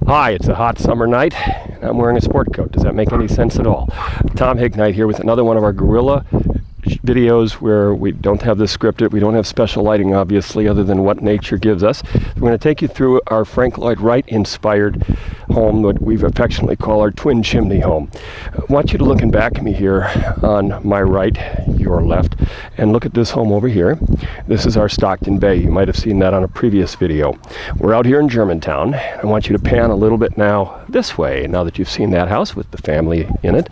Hi, it's a hot summer night, and I'm wearing a sport coat. Does that make any sense at all? Tom Hignite here with another one of our guerrilla videos where we don't have this scripted, we don't have special lighting obviously other than what nature gives us. We're going to take you through our Frank Lloyd Wright inspired home, what we've affectionately called our twin chimney home. I want you to look back at me here on my right, your left, and look at this home over here. This is our Stockton Bay. You might have seen that on a previous video. We're out here in Germantown. I want you to pan a little bit now this way, now that you've seen that house with the family in it.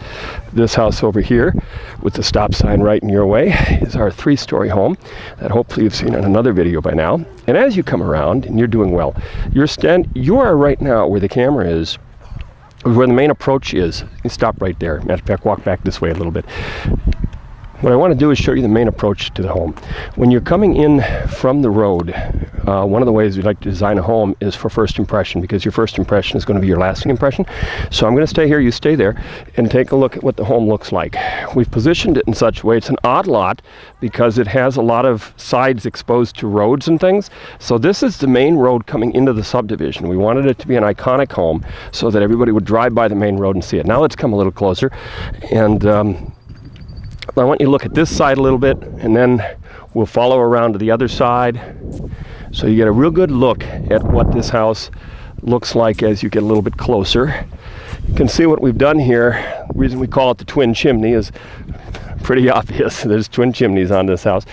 This house over here with the stop sign right in your way is our 3-story home that hopefully you've seen in another video by now. And as you come around, and you're doing well, you are right now where the camera is, where the main approach is. You can stop right there. Matter of fact, walk back this way a little bit. What I want to do is show you the main approach to the home. When you're coming in from the road, one of the ways we like to design a home is for first impression, because your first impression is going to be your lasting impression. So I'm going to stay here, you stay there, and take a look at what the home looks like. We've positioned it in such a way, it's an odd lot because it has a lot of sides exposed to roads and things. So this is the main road coming into the subdivision. We wanted it to be an iconic home so that everybody would drive by the main road and see it. Now let's come a little closer, and I want you to look at this side a little bit, and then we'll follow around to the other side so you get a real good look at what this house looks like as you get a little bit closer. You can see what we've done here. The reason we call it the twin chimney is pretty obvious. There's twin chimneys on this house,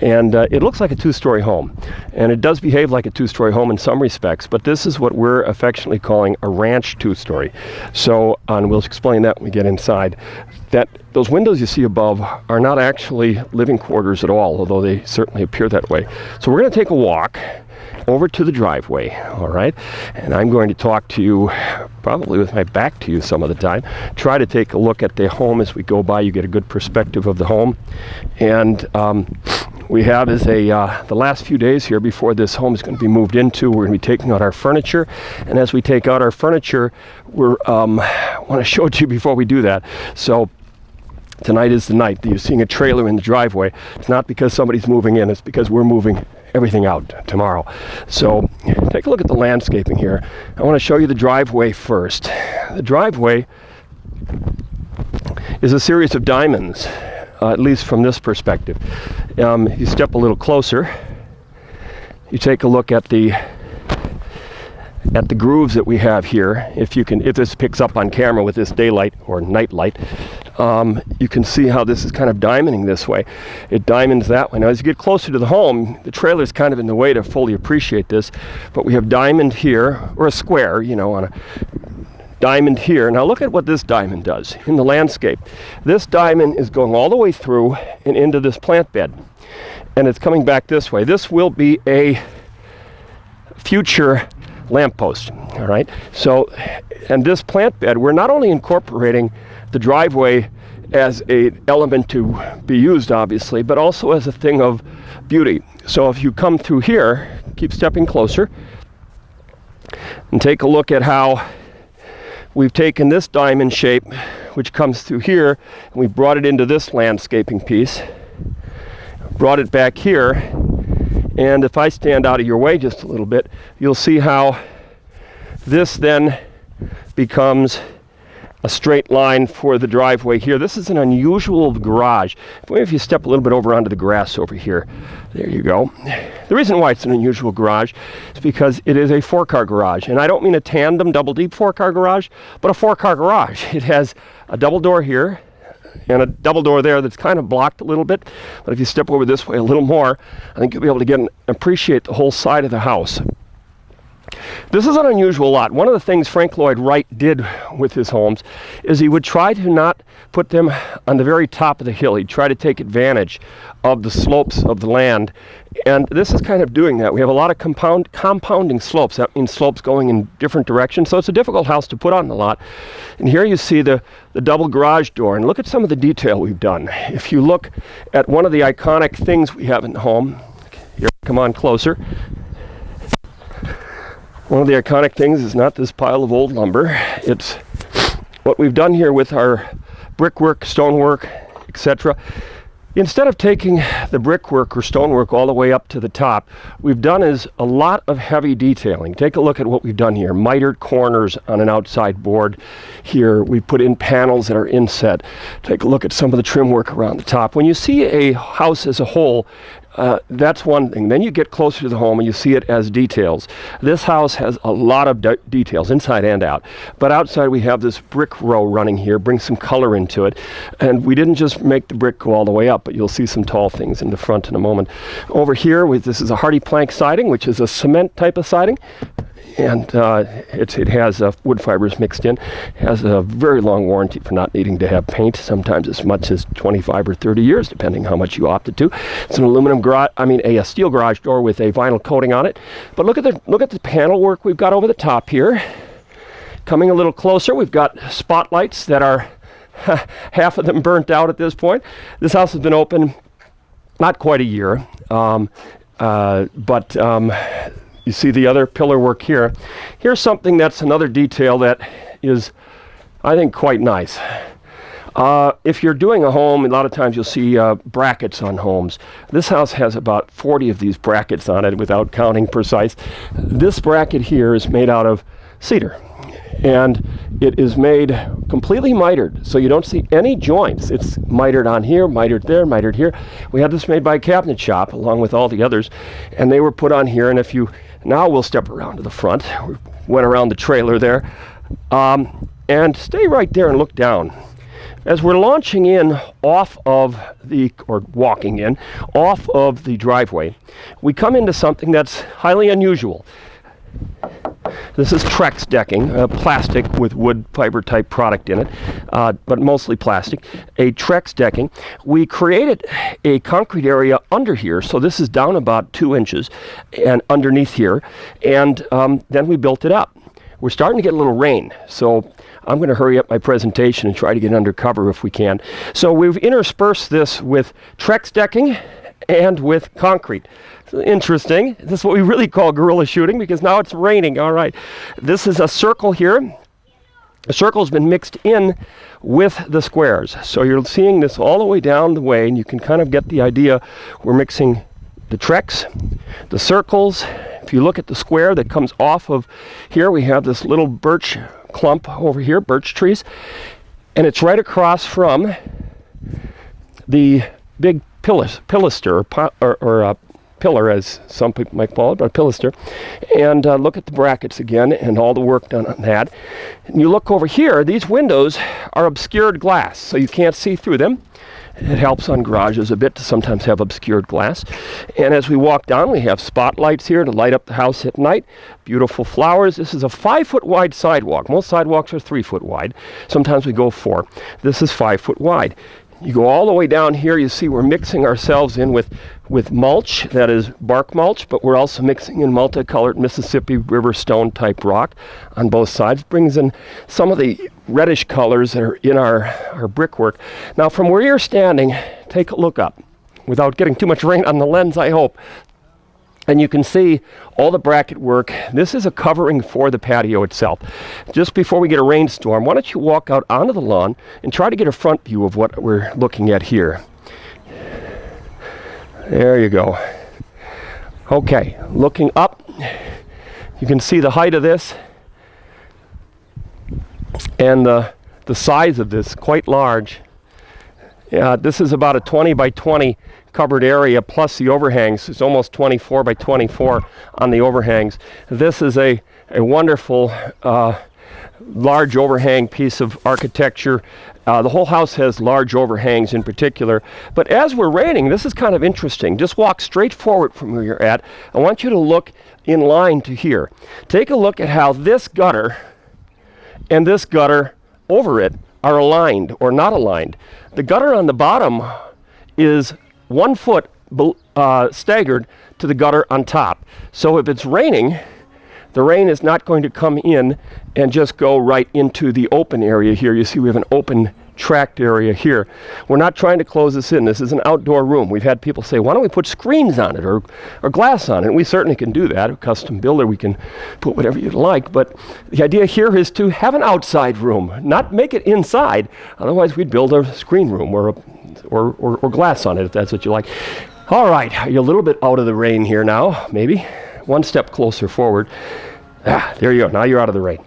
and it looks like a 2-story home, and it does behave like a 2-story home in some respects, but this is what we're affectionately calling a ranch 2-story. So, and we'll explain that when we get inside, that those windows you see above are not actually living quarters at all, although they certainly appear that way. So we're going to take a walk over to the driveway, all right? And I'm going to talk to you, probably with my back to you some of the time, try to take a look at the home as we go by. You get a good perspective of the home. And we have the last few days here before this home is going to be moved into, we're going to be taking out our furniture. And as we take out our furniture, I want to show it to you before we do that. So tonight is the night that you're seeing a trailer in the driveway. It's not because somebody's moving in, it's because we're moving everything out tomorrow. So take a look at the landscaping here. I want to show you the driveway first. The driveway is a series of diamonds, at least from this perspective. If you step a little closer, you take a look at the grooves that we have here. If this picks up on camera with this daylight or night light, you can see how this is kind of diamonding this way. It diamonds that way. Now as you get closer to the home, the trailer is kind of in the way to fully appreciate this, but we have diamond here, or a square, on a diamond here. Now look at what this diamond does in the landscape. This diamond is going all the way through and into this plant bed, and it's coming back this way. This will be a future lamppost, all right? So, and this plant bed, we're not only incorporating the driveway as an element to be used, obviously, but also as a thing of beauty. So if you come through here, keep stepping closer, and take a look at how we've taken this diamond shape, which comes through here, and we brought it into this landscaping piece, brought it back here, and if I stand out of your way just a little bit, you'll see how this then becomes a straight line for the driveway here. This is an unusual garage. If you step a little bit over onto the grass over here, there you go. The reason why it's an unusual garage is because it is a 4-car garage. And I don't mean a tandem double deep 4-car garage, but a 4-car garage. It has a double door here and a double door there that's kind of blocked a little bit. But if you step over this way a little more, I think you'll be able to get and appreciate the whole side of the house. This is an unusual lot. One of the things Frank Lloyd Wright did with his homes is he would try to not put them on the very top of the hill. He'd try to take advantage of the slopes of the land. And this is kind of doing that. We have a lot of compounding slopes. That means slopes going in different directions. So it's a difficult house to put on the lot. And here you see the double garage door. And look at some of the detail we've done. If you look at one of the iconic things we have in the home, here, come on closer. One of the iconic things is not this pile of old lumber. It's what we've done here with our brickwork, stonework, etc. Instead of taking the brickwork or stonework all the way up to the top, we've done is a lot of heavy detailing. Take a look at what we've done here. Mitered corners on an outside board here. We put in panels that are inset. Take a look at some of the trim work around the top. When you see a house as a whole, that's one thing. Then you get closer to the home and you see it as details. This house has a lot of details inside and out. But outside we have this brick row running here, bring some color into it. And we didn't just make the brick go all the way up, but you'll see some tall things in the front in a moment. Over here, this is a hardy plank siding, which is a cement type of siding. And it has wood fibers mixed in. Has a very long warranty for not needing to have paint, sometimes as much as 25 or 30 years, depending how much you opted to. It's an aluminum a steel garage door with a vinyl coating on it. But look at the panel work we've got over the top here. Coming a little closer, we've got spotlights that are half of them burnt out at this point. This house has been open not quite a year, but you see the other pillar work here. Here's something that's another detail that is, I think, quite nice. If you're doing a home, a lot of times you'll see brackets on homes. This house has about 40 of these brackets on it without counting precise. This bracket here is made out of cedar. And it is made completely mitered, so you don't see any joints. It's mitered on here, mitered there, mitered here. We had this made by a cabinet shop along with all the others, and they were put on here. And now we'll step around to the front. We went around the trailer there, and stay right there and look down. As we're launching in walking in off of the driveway, we come into something that's highly unusual. This is Trex decking, plastic with wood fiber type product in it, but mostly plastic. A Trex decking. We created a concrete area under here, so this is down about 2 inches and underneath here, and then we built it up. We're starting to get a little rain, so I'm going to hurry up my presentation and try to get under cover if we can. So we've interspersed this with Trex decking and with concrete. Interesting. This is what we really call guerrilla shooting because now it's raining. All right. This is a circle here. The circle's been mixed in with the squares. So you're seeing this all the way down the way, and you can kind of get the idea. We're mixing the Trex, the circles. If you look at the square that comes off of here, we have this little birch clump over here, birch trees, and it's right across from the big pilaster, or pillar, as some people might call it, but a pilaster. And look at the brackets again and all the work done on that. And you look over here, these windows are obscured glass, so you can't see through them. It helps on garages a bit to sometimes have obscured glass. And as we walk down, we have spotlights here to light up the house at night. Beautiful flowers. This is a 5-foot wide sidewalk. Most sidewalks are 3-foot wide. Sometimes we go 4. This is 5 foot wide. You go all the way down here, you see we're mixing ourselves in with mulch, that is bark mulch, but we're also mixing in multicolored Mississippi River stone type rock on both sides. Brings in some of the reddish colors that are in our brickwork. Now from where you're standing, take a look up, without getting too much rain on the lens, I hope. And you can see all the bracket work. This is a covering for the patio itself. Just before we get a rainstorm, why don't you walk out onto the lawn and try to get a front view of what we're looking at here. There you go. Okay, looking up, you can see the height of this and the size of this, quite large. This is about a 20 by 20 covered area plus the overhangs. It's almost 24 by 24 on the overhangs. This is a wonderful large overhang piece of architecture. The whole house has large overhangs in particular. But as we're raining, this is kind of interesting. Just walk straight forward from where you're at. I want you to look in line to here. Take a look at how this gutter and this gutter over it are aligned or not aligned. The gutter on the bottom is 1 foot staggered to the gutter on top. So if it's raining, the rain is not going to come in and just go right into the open area here. You see we have an open tract area here. We're not trying to close this in. This is an outdoor room. We've had people say, why don't we put screens on it or glass on it? And we certainly can do that. A custom builder, we can put whatever you'd like. But the idea here is to have an outside room, not make it inside. Otherwise, we'd build a screen room or or glass on it if that's what you like. All right, you're a little bit out of the rain here now, maybe. One step closer forward. There you go. Now you're out of the rain.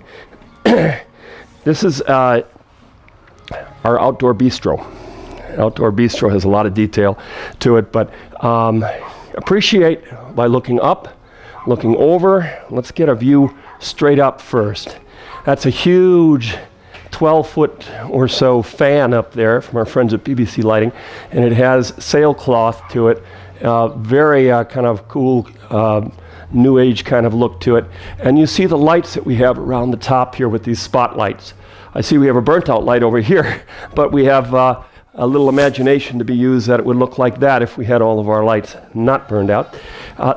This is our outdoor bistro. Outdoor bistro has a lot of detail to it, but appreciate by looking up, looking over. Let's get a view straight up first. That's a huge 12-foot or so fan up there from our friends at BBC Lighting, and it has sailcloth to it. Very kind of cool new age kind of look to it. And you see the lights that we have around the top here with these spotlights. I see we have a burnt out light over here, but we have a little imagination to be used that it would look like that if we had all of our lights not burned out.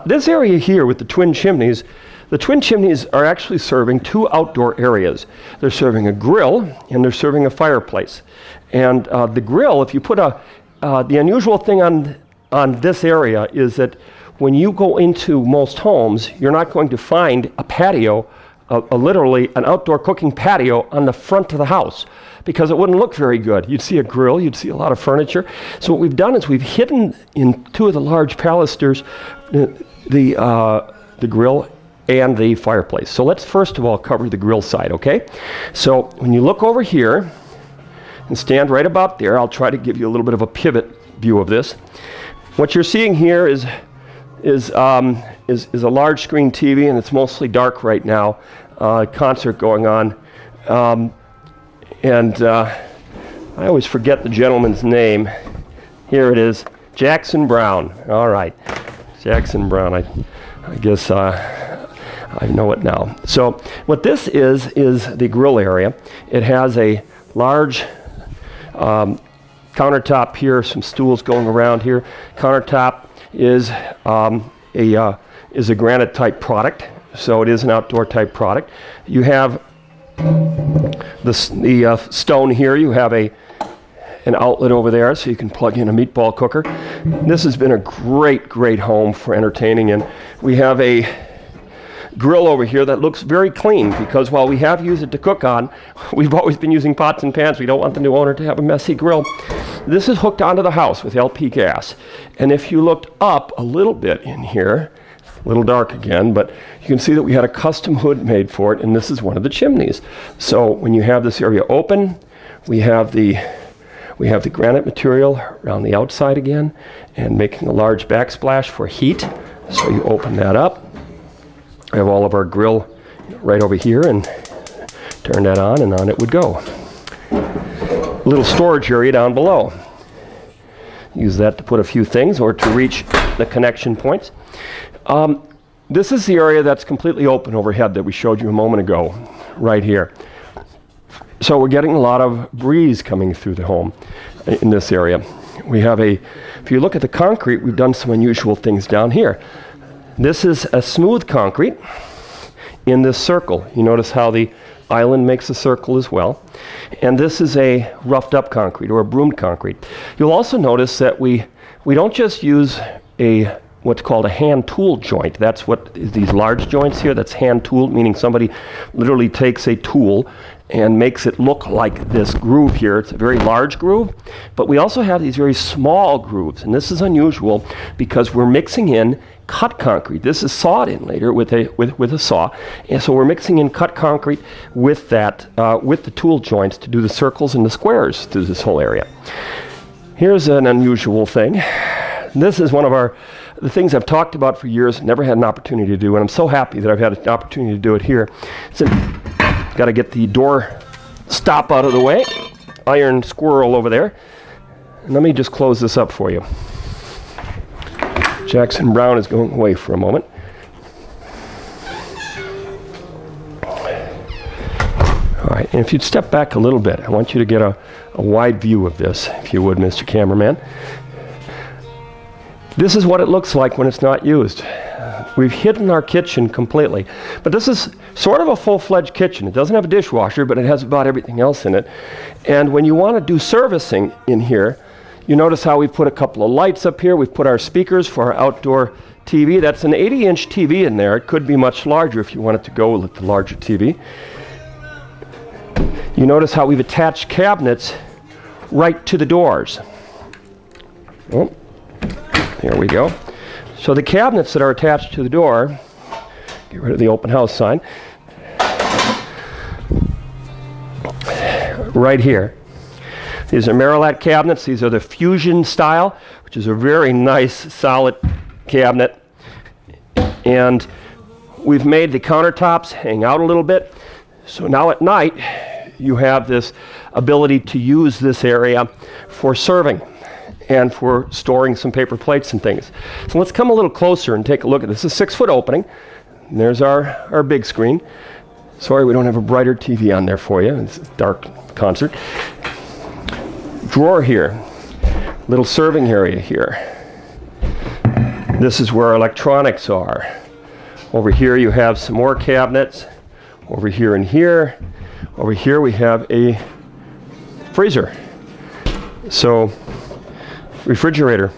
This area here with the twin chimneys, the twin chimneys are actually serving two outdoor areas. They're serving a grill and they're serving a fireplace. And the grill, if you put the unusual thing on this area is that when you go into most homes, you're not going to find a patio, literally an outdoor cooking patio on the front of the house, because it wouldn't look very good. You'd see a grill, you'd see a lot of furniture. So what we've done is we've hidden in two of the large pilasters the grill and the fireplace. So let's first of all cover the grill side, okay? So when you look over here and stand right about there, I'll try to give you a little bit of a pivot view of this. What you're seeing here is a large screen TV, and it's mostly dark right now. Concert going on, and I always forget the gentleman's name. Here it is, Jackson Browne. All right, Jackson Browne. I guess I know it now. So what this is the grill area. It has a large countertop here, some stools going around here. Countertop is a granite type product, so it is an outdoor type product. You have the stone here. You have an outlet over there, so you can plug in a meatball cooker. This has been a great home for entertaining, and we have a grill over here that looks very clean, because while we have used it to cook on, we've always been using pots and pans. We don't want the new owner to have a messy grill. This is hooked onto the house with LP gas, and if you looked up a little bit in here, a little dark again, but you can see that we had a custom hood made for it, and this is one of the chimneys. So when you have this area open, we have the granite material around the outside again, and making a large backsplash for heat. So you open that up. We have all of our grill right over here, and turn that on, and on it would go. A little storage area down below. Use that to put a few things or to reach the connection points. This is the area that's completely open overhead that we showed you a moment ago, right here. So we're getting a lot of breeze coming through the home in this area. We have if you look at the concrete, we've done some unusual things down here. This is a smooth concrete in this circle. You notice how the island makes a circle as well. And this is a roughed up concrete or a broomed concrete. You'll also notice that we don't just use what's called a hand tool joint. That's what these large joints here, that's hand tooled, meaning somebody literally takes a tool and makes it look like this groove here. It's a very large groove, but we also have these very small grooves, and this is unusual because we're mixing in cut concrete. This is sawed in later with a saw, and so we're mixing in cut concrete with that with the tool joints to do the circles and the squares through this whole area. Here's an unusual thing. This is one of the things I've talked about for years, never had an opportunity to do, and I'm so happy that I've had an opportunity to do it here. So, got to get the door stop out of the way. Iron squirrel over there. And let me just close this up for you. Jackson Browne is going away for a moment. All right, and if you'd step back a little bit, I want you to get a wide view of this, if you would, Mr. Cameraman. This is what it looks like when it's not used. We've hidden our kitchen completely. But this is sort of a full-fledged kitchen. It doesn't have a dishwasher, but it has about everything else in it. And when you want to do servicing in here, you notice how we put a couple of lights up here. We've put our speakers for our outdoor TV. That's an 80-inch TV in there. It could be much larger if you wanted to go with the larger TV. You notice how we've attached cabinets right to the doors. Oh, there we go. So the cabinets that are attached to the door, get rid of the open house sign, right here. These are Marilat cabinets. These are the Fusion style, which is a very nice, solid cabinet. And we've made the countertops hang out a little bit. So now at night, you have this ability to use this area for serving and for storing some paper plates and things. So let's come a little closer and take a look at this. It's a 6-foot opening. And there's our big screen. Sorry, we don't have a brighter TV on there for you. It's a dark concert. Drawer here. Little serving area here. This is where our electronics are. Over here you have some more cabinets. Over here and here. Over here we have a freezer. So, refrigerator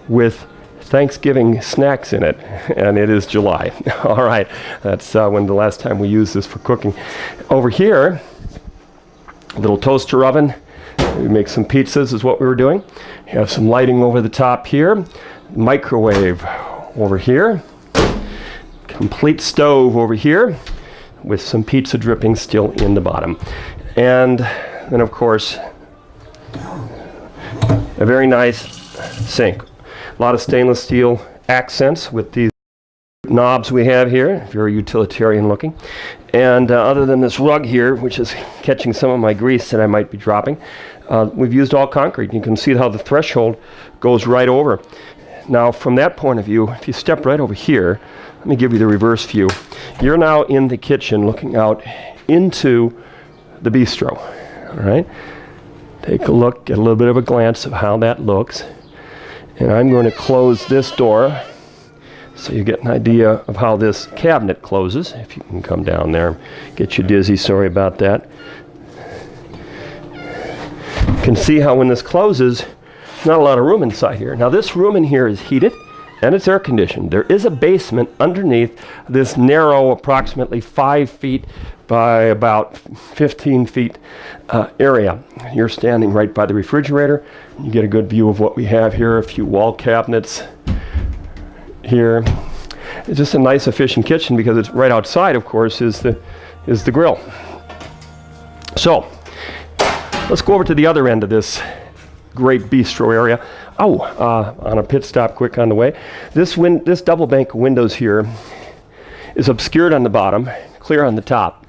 with Thanksgiving snacks in it, and it is July. All right, that's when the last time we used this for cooking. Over here, a little toaster oven. We make some pizzas is what we were doing. You have some lighting over the top here. Microwave over here. Complete stove over here with some pizza dripping still in the bottom. And then of course, a very nice sink. A lot of stainless steel accents with these knobs we have here, very utilitarian looking. And other than this rug here, which is catching some of my grease that I might be dropping, we've used all concrete. You can see how the threshold goes right over. Now from that point of view, if you step right over here, let me give you the reverse view. You're now in the kitchen looking out into the bistro. All right? Take a look, get a little bit of a glance of how that looks. And I'm going to close this door so you get an idea of how this cabinet closes. If you can come down there, get you dizzy, sorry about that. You can see how when this closes, there's not a lot of room inside here. Now this room in here is heated and it's air conditioned. There is a basement underneath this narrow, approximately 5 feet by about 15 feet area. You're standing right by the refrigerator. You get a good view of what we have here. A few wall cabinets here. It's just a nice, efficient kitchen because it's right outside, of course, is the grill. So let's go over to the other end of this great bistro area. On a pit stop quick on the way. This double bank of windows here is obscured on the bottom, clear on the top.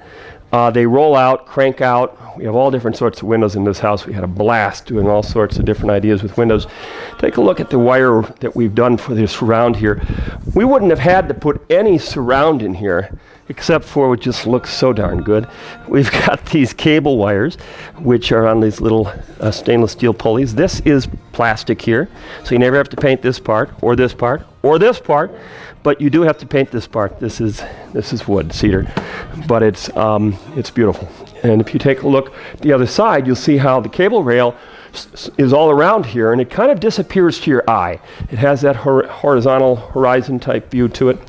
They roll out, crank out. We have all different sorts of windows in this house. We had a blast doing all sorts of different ideas with windows. Take a look at the wire that we've done for this surround here. We wouldn't have had to put any surround in here except for it just looks so darn good. We've got these cable wires which are on these little stainless steel pulleys. This is plastic here, so you never have to paint this part or this part or this part, but you do have to paint this part. This is wood, cedar, but it's beautiful. And if you take a look at the other side, you'll see how the cable rail is all around here, and it kind of disappears to your eye. It has that horizontal horizon type view to it.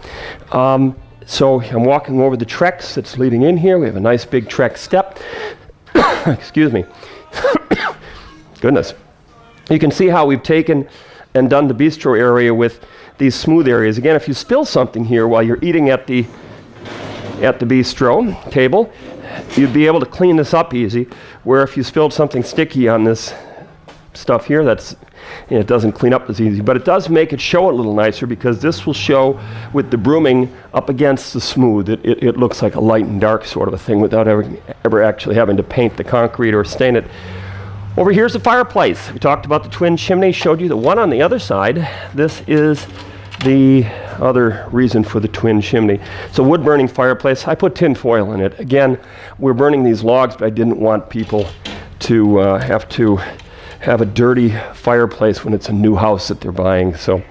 So I'm walking over the Trex that's leading in here. We have a nice big Trex step. Excuse me. Goodness. You can see how we've taken and done the bistro area with these smooth areas. Again, if you spill something here while you're eating at the bistro table, you'd be able to clean this up easy, where if you spilled something sticky on this stuff here, it doesn't clean up as easy, but it does make it show a little nicer because this will show with the brooming up against the smooth. It looks like a light and dark sort of a thing without ever actually having to paint the concrete or stain it. Over here's the fireplace. We talked about the twin chimney, showed you the one on the other side. This is the other reason for the twin chimney. It's a wood burning fireplace. I put tin foil in it. Again, we're burning these logs, but I didn't want people to have a dirty fireplace when it's a new house that they're buying. So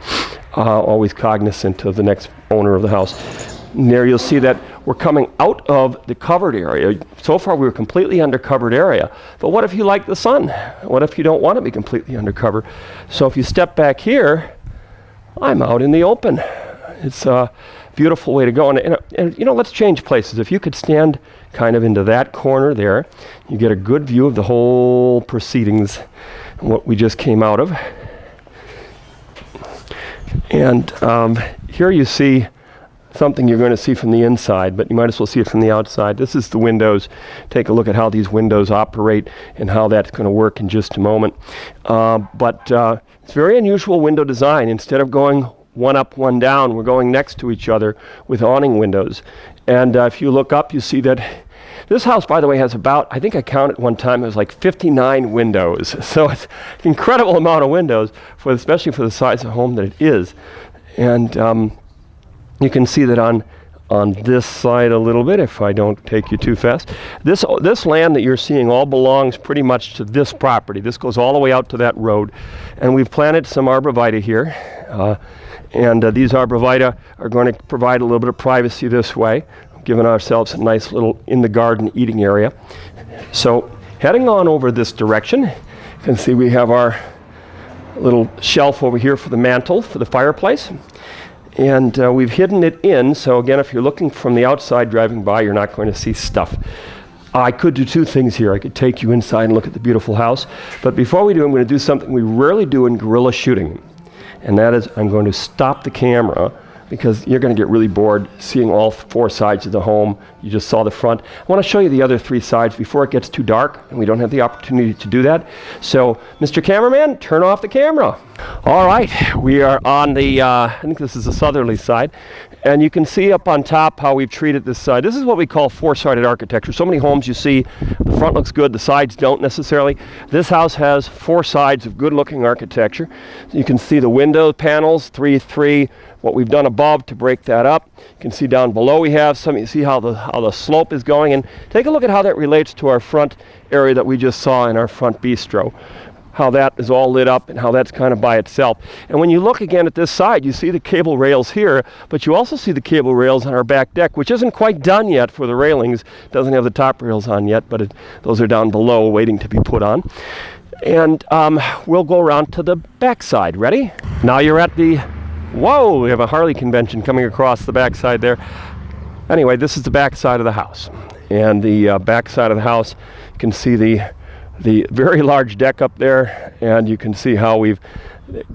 always cognizant of the next owner of the house. And there you'll see that we're coming out of the covered area. So far we were completely under covered area. But what if you like the sun? What if you don't want to be completely undercover? So if you step back here, I'm out in the open. It's a beautiful way to go. And let's change places. If you could stand kind of into that corner there, you get a good view of the whole proceedings and what we just came out of. And here you see something you're going to see from the inside, but you might as well see it from the outside. This is the windows. Take a look at how these windows operate and how that's going to work in just a moment. But it's very unusual window design. Instead of going one up, one down, we're going next to each other with awning windows. And if you look up, you see that this house, by the way, has about, I think I counted one time, it was like 59 windows. So it's an incredible amount of windows, especially for the size of home that it is. And you can see that on this side a little bit, if I don't take you too fast. This land that you're seeing all belongs pretty much to this property. This goes all the way out to that road. And we've planted some arborvitae here. These arborvitae are going to provide a little bit of privacy this way, giving ourselves a nice little in-the-garden eating area. So heading on over this direction, you can see we have our little shelf over here for the mantle, for the fireplace. And we've hidden it in, so again, if you're looking from the outside driving by, you're not going to see stuff. I could do two things here. I could take you inside and look at the beautiful house. But before we do, I'm going to do something we rarely do in guerrilla shooting. And that is, I'm going to stop the camera because you're going to get really bored seeing all four sides of the home. You just saw the front. I want to show you the other three sides before it gets too dark, and we don't have the opportunity to do that. So, Mr. Cameraman, turn off the camera. All right, we are on the, I think this is the southerly side, and you can see up on top how we've treated this side. This is what we call four-sided architecture. So many homes you see, the front looks good, the sides don't necessarily. This house has four sides of good-looking architecture. You can see the window panels, 3-3, what we've done above to break that up. You can see down below we have some, you see how the slope is going, and take a look at how that relates to our front area that we just saw in our front bistro. How that is all lit up and how that's kind of by itself. And when you look again at this side, you see the cable rails here, but you also see the cable rails on our back deck, which isn't quite done yet for the railings. Doesn't have the top rails on yet, but those are down below waiting to be put on. And we'll go around to the back side. Ready? Now you're at the, whoa, we have a Harley convention coming across the back side there. Anyway, this is the back side of the house. And the back side of the house, you can see the very large deck up there, and you can see how we've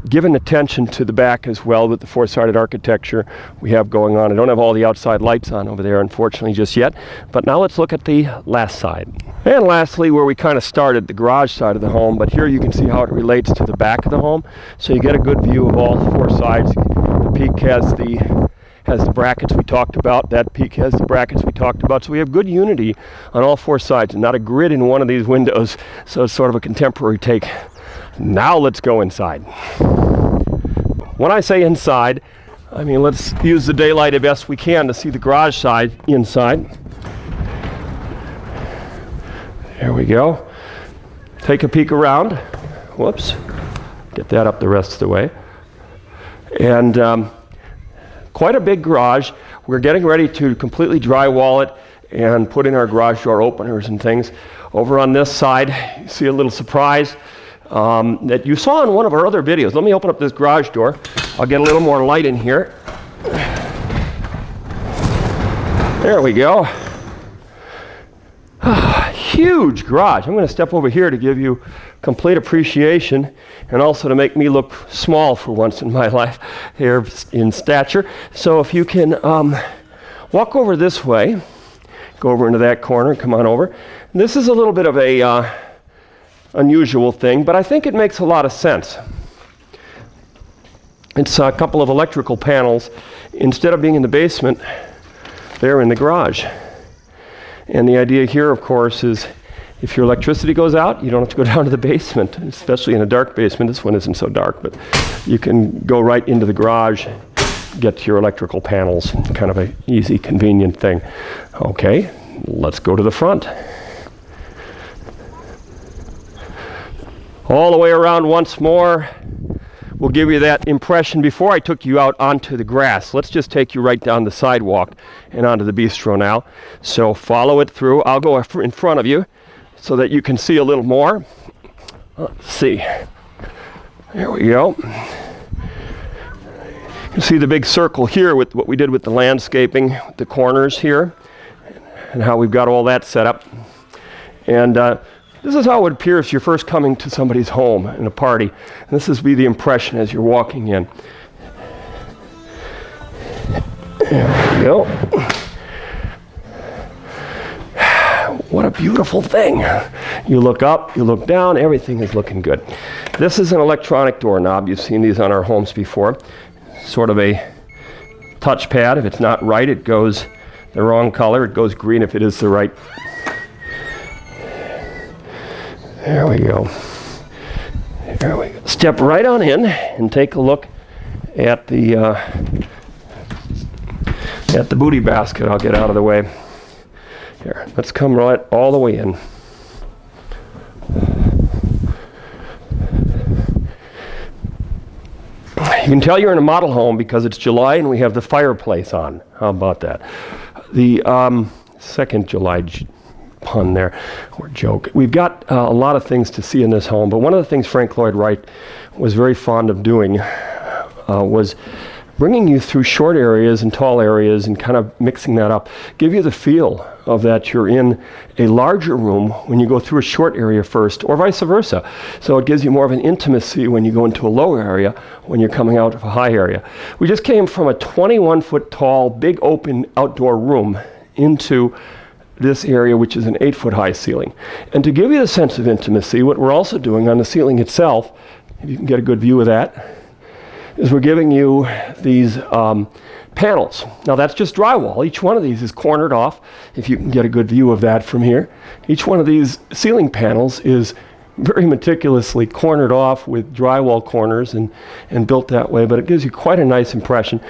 given attention to the back as well with the four-sided architecture we have going on. I don't have all the outside lights on over there, unfortunately, just yet. But now let's look at the last side. And lastly, where we kind of started, the garage side of the home, but here you can see how it relates to the back of the home. So you get a good view of all four sides. The peak has the brackets we talked about. That peak has the brackets we talked about. So we have good unity on all four sides and not a grid in one of these windows. So it's sort of a contemporary take. Now let's go inside. When I say inside, I mean let's use the daylight as best we can to see the garage side inside. There we go. Take a peek around. Whoops. Get that up the rest of the way. And quite a big garage. We're getting ready to completely drywall it and put in our garage door openers and things. Over on this side, you see a little surprise that you saw in one of our other videos. Let me open up this garage door. I'll get a little more light in here. There we go. Huge garage. I'm going to step over here to give you complete appreciation and also to make me look small for once in my life here in stature. So if you can walk over this way, go over into that corner, come on over. This is a little bit of a unusual thing, but I think it makes a lot of sense. It's a couple of electrical panels. Instead of being in the basement, they're in the garage. And the idea here, of course, is if your electricity goes out, you don't have to go down to the basement, especially in a dark basement. This one isn't so dark, but you can go right into the garage, get to your electrical panels. Kind of an easy, convenient thing. Okay, let's go to the front. All the way around once more. We'll give you that impression before I took you out onto the grass. Let's just take you right down the sidewalk and onto the bistro now. So follow it through. I'll go in front of you so that you can see a little more. Let's see. There we go. You can see the big circle here with what we did with the landscaping, the corners here, and how we've got all that set up. And this is how it would appear if you're first coming to somebody's home in a party. And this is the impression as you're walking in. There we go. What a beautiful thing. You look up, you look down, everything is looking good. This is an electronic doorknob. You've seen these on our homes before. Sort of a touchpad. If it's not right, it goes the wrong color. It goes green if it is the right. There we go. There we go. Step right on in and take a look at the booty basket. I'll get out of the way. Here, let's come right all the way in. You can tell you're in a model home because it's July and we have the fireplace on. How about that? The second July pun there, or joke. We've got a lot of things to see in this home, but one of the things Frank Lloyd Wright was very fond of doing was bringing you through short areas and tall areas and kind of mixing that up. Give you the feel of that you're in a larger room when you go through a short area first, or vice versa. So it gives you more of an intimacy when you go into a low area when you're coming out of a high area. We just came from a 21-foot tall, big open outdoor room into this area, which is an 8-foot high ceiling. And to give you the sense of intimacy, what we're also doing on the ceiling itself, if you can get a good view of that, is we're giving you these panels. Now that's just drywall. Each one of these is cornered off, if you can get a good view of that from here. Each one of these ceiling panels is very meticulously cornered off with drywall corners and built that way, but it gives you quite a nice impression.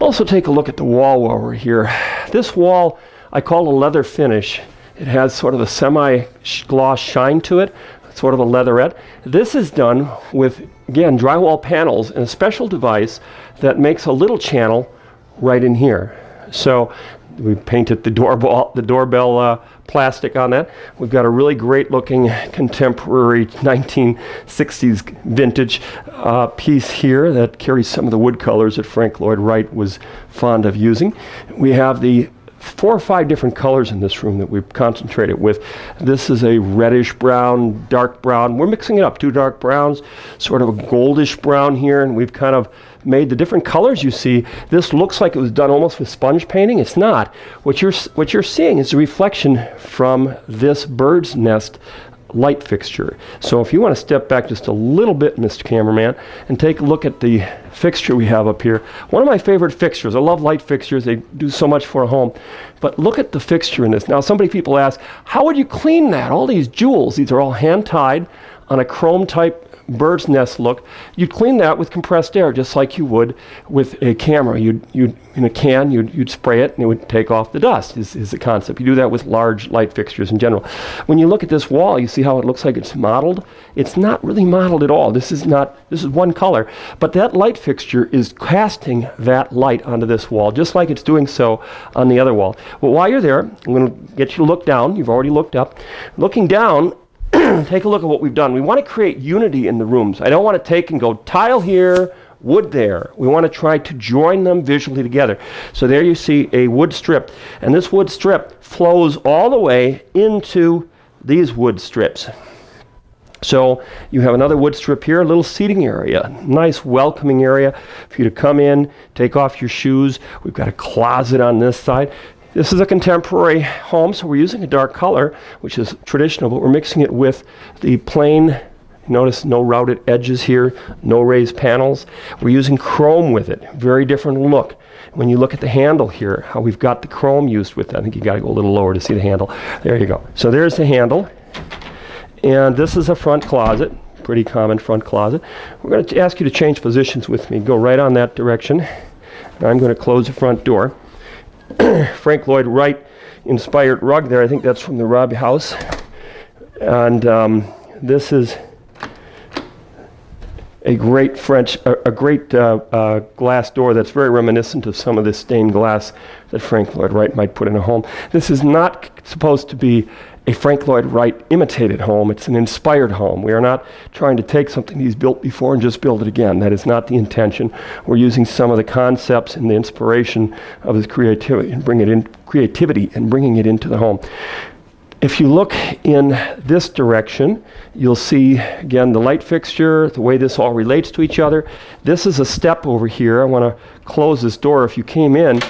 Also take a look at the wall while we're here. This wall I call a leather finish. It has sort of a semi-gloss shine to it, sort of a leatherette. This is done with, again, drywall panels and a special device that makes a little channel right in here. So we painted the doorbell plastic on that. We've got a really great looking contemporary 1960s vintage piece here that carries some of the wood colors that Frank Lloyd Wright was fond of using. We have the 4 or 5 different colors in this room that we've concentrated with. This is a reddish brown, dark brown. We're mixing it up, 2 dark browns, sort of a goldish brown here, and we've kind of made the different colors you see. This looks like it was done almost with sponge painting. It's not. What you're seeing is a reflection from this bird's nest light fixture. So if you want to step back just a little bit, Mr. Cameraman, and take a look at the fixture we have up here. One of my favorite fixtures. I love light fixtures. They do so much for a home. But look at the fixture in this. Now, people ask, how would you clean that? All these jewels, these are all hand-tied on a chrome type bird's nest look. You'd clean that with compressed air, just like you would with a camera. You'd in a can, you'd spray it and it would take off the dust, is the concept. You do that with large light fixtures in general. When you look at this wall, you see how it looks like it's modeled. It's not really modeled at all. This is one color, but that light fixture is casting that light onto this wall, just like it's doing so on the other wall. Well, while you're there, I'm going to get you to look down. You've already looked up. Looking down, take a look at what we've done. We want to create unity in the rooms. I don't want to take and go tile here, wood there. We want to try to join them visually together. So there you see a wood strip, and this wood strip flows all the way into these wood strips. So you have another wood strip here, a little seating area, nice welcoming area for you to come in, take off your shoes. We've got a closet on this side. This is a contemporary home, so we're using a dark color, which is traditional, but we're mixing it with the plain. Notice no routed edges here, no raised panels. We're using chrome with it, very different look. When you look at the handle here, how we've got the chrome used with it. I think you got to go a little lower to see the handle. There you go. So there's the handle. And this is a front closet, pretty common front closet. We're going to ask you to change positions with me. Go right on that direction. And I'm going to close the front door. Frank Lloyd Wright inspired rug there. I think that's from the Robb House. And this is a great glass door that's very reminiscent of some of this stained glass that Frank Lloyd Wright might put in a home. This is not supposed to be a Frank Lloyd Wright imitated home. It's an inspired home. We are not trying to take something he's built before and just build it again. That is not the intention. We're using some of the concepts and the inspiration of his creativity and bringing it into the home. If you look in this direction, you'll see, again, the light fixture, the way this all relates to each other. This is a step over here. I want to close this door. If you came in,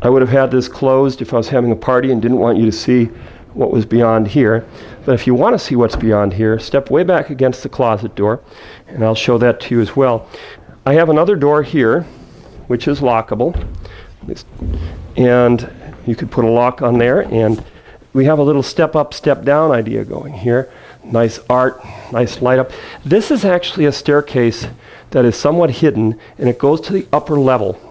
I would have had this closed if I was having a party and didn't want you to see what was beyond here. But if you want to see what's beyond here, step way back against the closet door, and I'll show that to you as well. I have another door here, which is lockable, and you could put a lock on there, and we have a little step up, step down idea going here. Nice art, nice light up. This is actually a staircase that is somewhat hidden, and it goes to the upper level.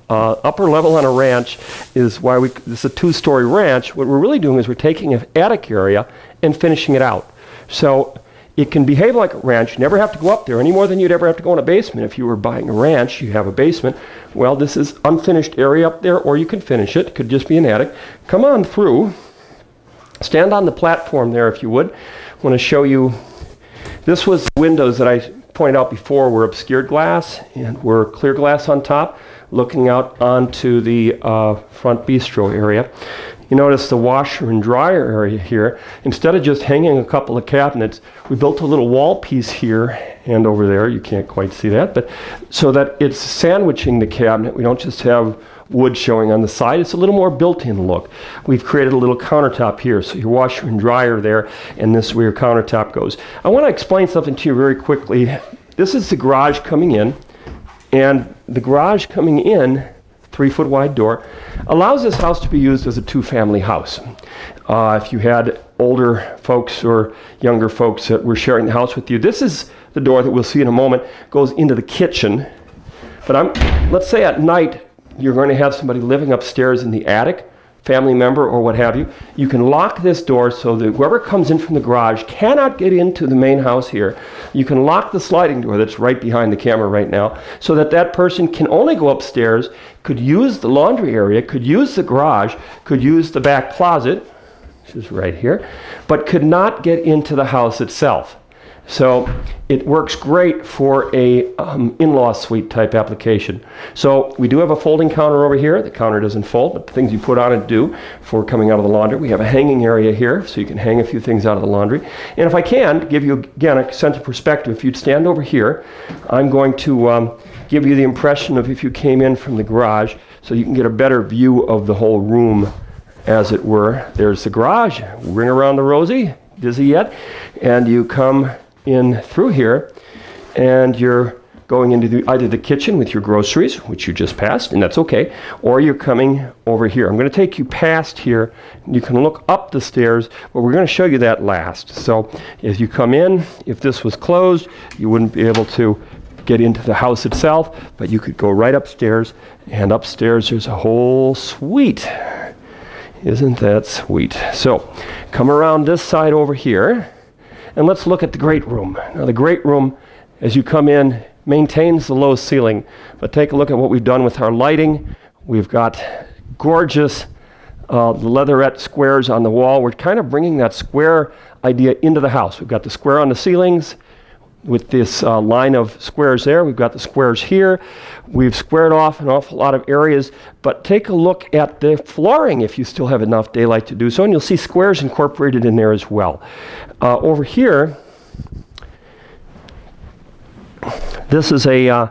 Upper level on a ranch is why this is a two-story ranch. What we're really doing is we're taking an attic area and finishing it out. So it can behave like a ranch. You never have to go up there any more than you'd ever have to go in a basement. If you were buying a ranch, you have a basement. Well, this is unfinished area up there, or you can finish it. It could just be an attic. Come on through. Stand on the platform there if you would. I want to show you, this was the windows that I pointed out before were obscured glass and were clear glass on top, looking out onto the front bistro area. You notice the washer and dryer area here. Instead of just hanging a couple of cabinets, we built a little wall piece here and over there. You can't quite see that, but so that it's sandwiching the cabinet. We don't just have wood showing on the side. It's a little more built-in look. We've created a little countertop here, so your washer and dryer there, and this is where your countertop goes. I want to explain something to you very quickly. This is the garage coming in, and the garage coming in, 3-foot wide door, allows this house to be used as a two-family house. If you had older folks or younger folks that were sharing the house with you, this is the door that we'll see in a moment, goes into the kitchen. But let's say at night you're going to have somebody living upstairs in the attic, family member or what have you. You can lock this door so that whoever comes in from the garage cannot get into the main house here. You can lock the sliding door that's right behind the camera right now so that that person can only go upstairs, could use the laundry area, could use the garage, could use the back closet, which is right here, but could not get into the house itself. So it works great for a in-law suite type application. So we do have a folding counter over here. The counter doesn't fold, but the things you put on it do for coming out of the laundry. We have a hanging area here, so you can hang a few things out of the laundry. And if I can give you, again, a sense of perspective, if you'd stand over here, I'm going to give you the impression of if you came in from the garage, so you can get a better view of the whole room, as it were. There's the garage. Ring around the rosy. Dizzy yet? And you come in through here, and you're going into either the kitchen with your groceries, which you just passed, and that's okay, or you're coming over here. I'm going to take you past here. You can look up the stairs, but we're going to show you that last. So as you come in, if this was closed, you wouldn't be able to get into the house itself, but you could go right upstairs, and upstairs there's a whole suite. Isn't that sweet? So come around this side over here, and let's look at the great room. Now the great room, as you come in, maintains the low ceiling, but take a look at what we've done with our lighting. We've got gorgeous leatherette squares on the wall. We're kind of bringing that square idea into the house. We've got the square on the ceilings with this line of squares there. We've got the squares here. We've squared off an awful lot of areas, but take a look at the flooring if you still have enough daylight to do so, and you'll see squares incorporated in there as well. Over here, this is a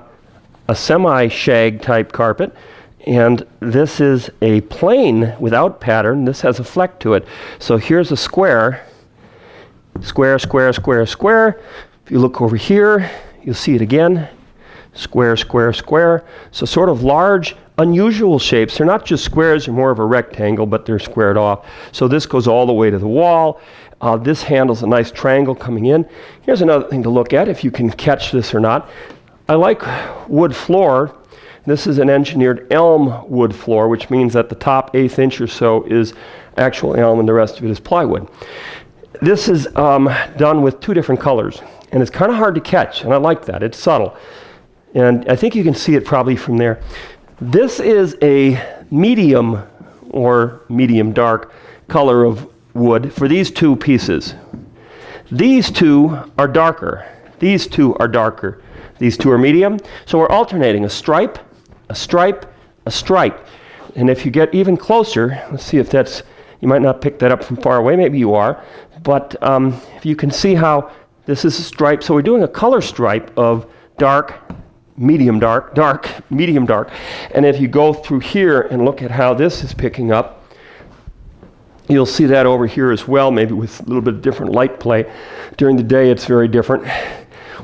semi-shag type carpet, and this is a plain without pattern. This has a fleck to it. So here's a square, square, square, square, square. If you look over here, you'll see it again. Square, square, square. So sort of large, unusual shapes. They're not just squares, they're more of a rectangle, but they're squared off. So this goes all the way to the wall. This handles a nice triangle coming in. Here's another thing to look at, if you can catch this or not. I like wood floor. This is an engineered elm wood floor, which means that the top 1/8 inch or so is actual elm and the rest of it is plywood. This is done with 2 different colors, and it's kind of hard to catch, and I like that. It's subtle, and I think you can see it probably from there. This is a medium or medium dark color of wood for these 2 pieces. These 2 are darker. These 2 are darker. These 2 are medium. So we're alternating a stripe, a stripe, a stripe. And if you get even closer, let's see if that's You might not pick that up from far away, maybe you are, but if you can see how this is a stripe, so we're doing a color stripe of dark, medium dark, dark, medium dark, and if you go through here and look at how this is picking up, you'll see that over here as well, maybe with a little bit of different light play. During the day, it's very different.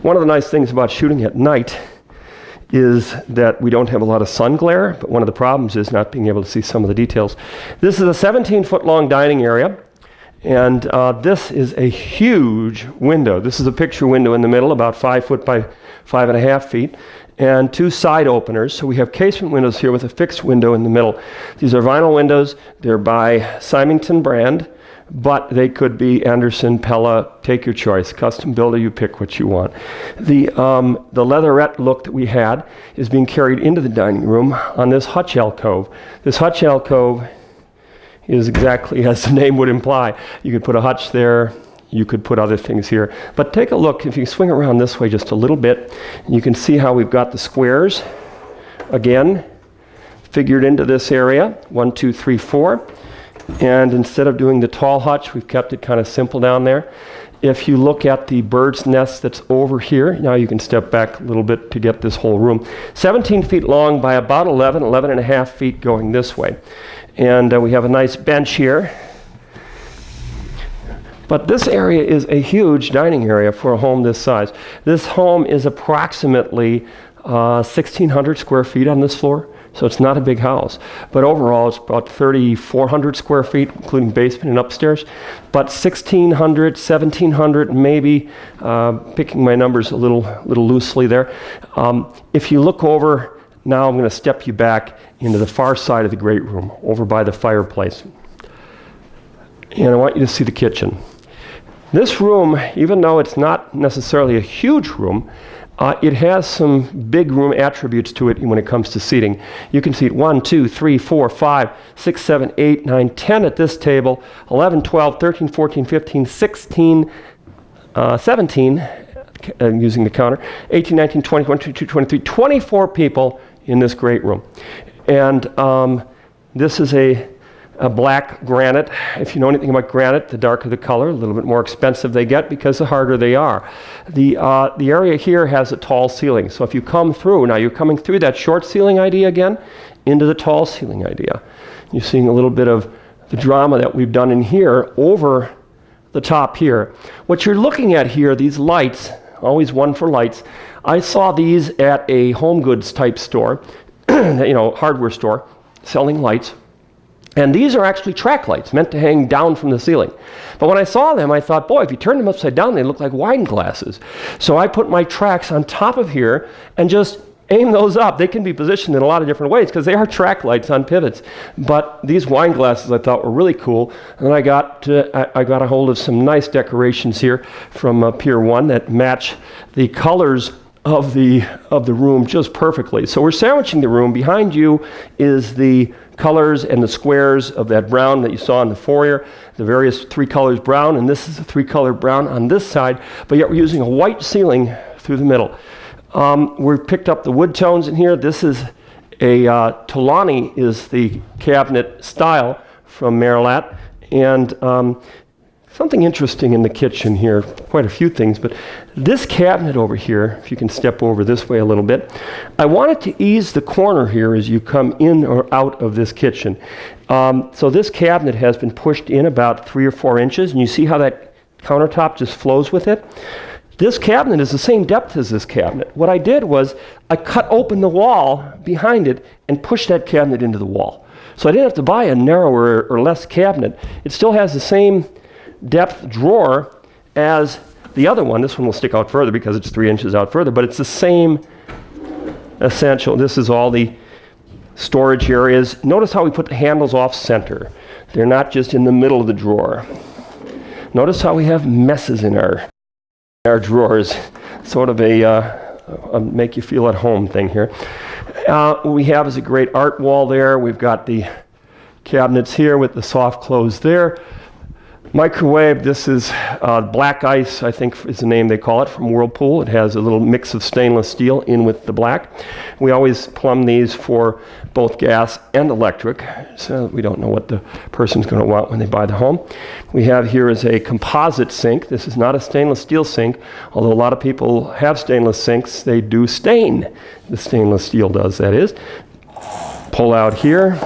One of the nice things about shooting at night is that we don't have a lot of sun glare, but one of the problems is not being able to see some of the details. This is a 17-foot long dining area, and this is a huge window. This is a picture window in the middle, about 5 foot by 5.5 feet, and 2 side openers. So we have casement windows here with a fixed window in the middle. These are vinyl windows. They're by Symington brand, but they could be Anderson, Pella, take your choice. Custom builder, you pick what you want. The leatherette look that we had is being carried into the dining room on this hutch alcove. This hutch alcove is exactly as the name would imply. You could put a hutch there, you could put other things here. But take a look, if you swing around this way just a little bit, you can see how we've got the squares, again, figured into this area, 1, 2, 3, 4. And instead of doing the tall hutch, we've kept it kind of simple down there. If you look at the bird's nest that's over here, now you can step back a little bit to get this whole room. 17 feet long by about 11 and a half feet going this way. And we have a nice bench here. But this area is a huge dining area for a home this size. This home is approximately 1,600 square feet on this floor. So it's not a big house, but overall it's about 3,400 square feet, including basement and upstairs. But 1,600, 1,700, maybe, picking my numbers a little loosely there. If you look over, now I'm going to step you back into the far side of the great room, over by the fireplace. And I want you to see the kitchen. This room, even though it's not necessarily a huge room, it has some big room attributes to it when it comes to seating. You can seat 1, 2, 3, 4, 5, 6, 7, 8, 9, 10 at this table, 11, 12, 13, 14, 15, 16, 17, using the counter, 18, 19, 20, 21, 22, 23, 24 people in this great room. And this is a black granite. If you know anything about granite, the darker the color, a little bit more expensive they get because the harder they are. The area here has a tall ceiling. So if you come through, now you're coming through that short ceiling idea again into the tall ceiling idea. You're seeing a little bit of the drama that we've done in here over the top here. What you're looking at here, these lights, always one for lights. I saw these at a home goods type store, hardware store, selling lights. And these are actually track lights meant to hang down from the ceiling. But when I saw them, I thought, boy, if you turn them upside down, they look like wine glasses. So I put my tracks on top of here and just aim those up. They can be positioned in a lot of different ways because they are track lights on pivots. But these wine glasses I thought were really cool. And then I got a hold of some nice decorations here from Pier 1 that match the colors of the room just perfectly. So we're sandwiching the room. Behind you is the colors and the squares of that brown that you saw in the foyer, the various 3 colors brown, and this is a 3-color brown on this side, but yet we're using a white ceiling through the middle. We picked up the wood tones in here. This is a Tolani is the cabinet style from Marilat, and something interesting in the kitchen here, quite a few things, but this cabinet over here, if you can step over this way a little bit, I wanted to ease the corner here as you come in or out of this kitchen. So this cabinet has been pushed in about 3 or 4 inches, and you see how that countertop just flows with it? This cabinet is the same depth as this cabinet. What I did was I cut open the wall behind it and pushed that cabinet into the wall. So I didn't have to buy a narrower or less cabinet. It still has the same depth drawer as the other one. This one will stick out further because it's 3 inches out further, but it's the same essential. This is all the storage areas. Notice how we put the handles off center. They're not just in the middle of the drawer. Notice how we have messes in our drawers. Sort of a make you feel at home thing here. What we have is a great art wall there. We've got the cabinets here with the soft close there. Microwave, this is black ice, I think is the name they call it, from Whirlpool. It has a little mix of stainless steel in with the black. We always plumb these for both gas and electric, so we don't know what the person's going to want when they buy the home. We have here is a composite sink. This is not a stainless steel sink, although a lot of people have stainless sinks. They do stain. The stainless steel does, that is. Pull out here,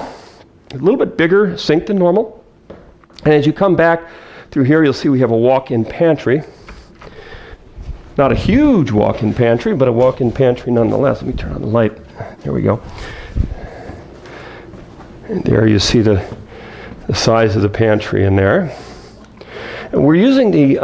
a little bit bigger sink than normal. And as you come back through here, you'll see we have a walk-in pantry. Not a huge walk-in pantry, but a walk-in pantry nonetheless. Let me turn on the light. There we go. And there you see the size of the pantry in there. And we're using the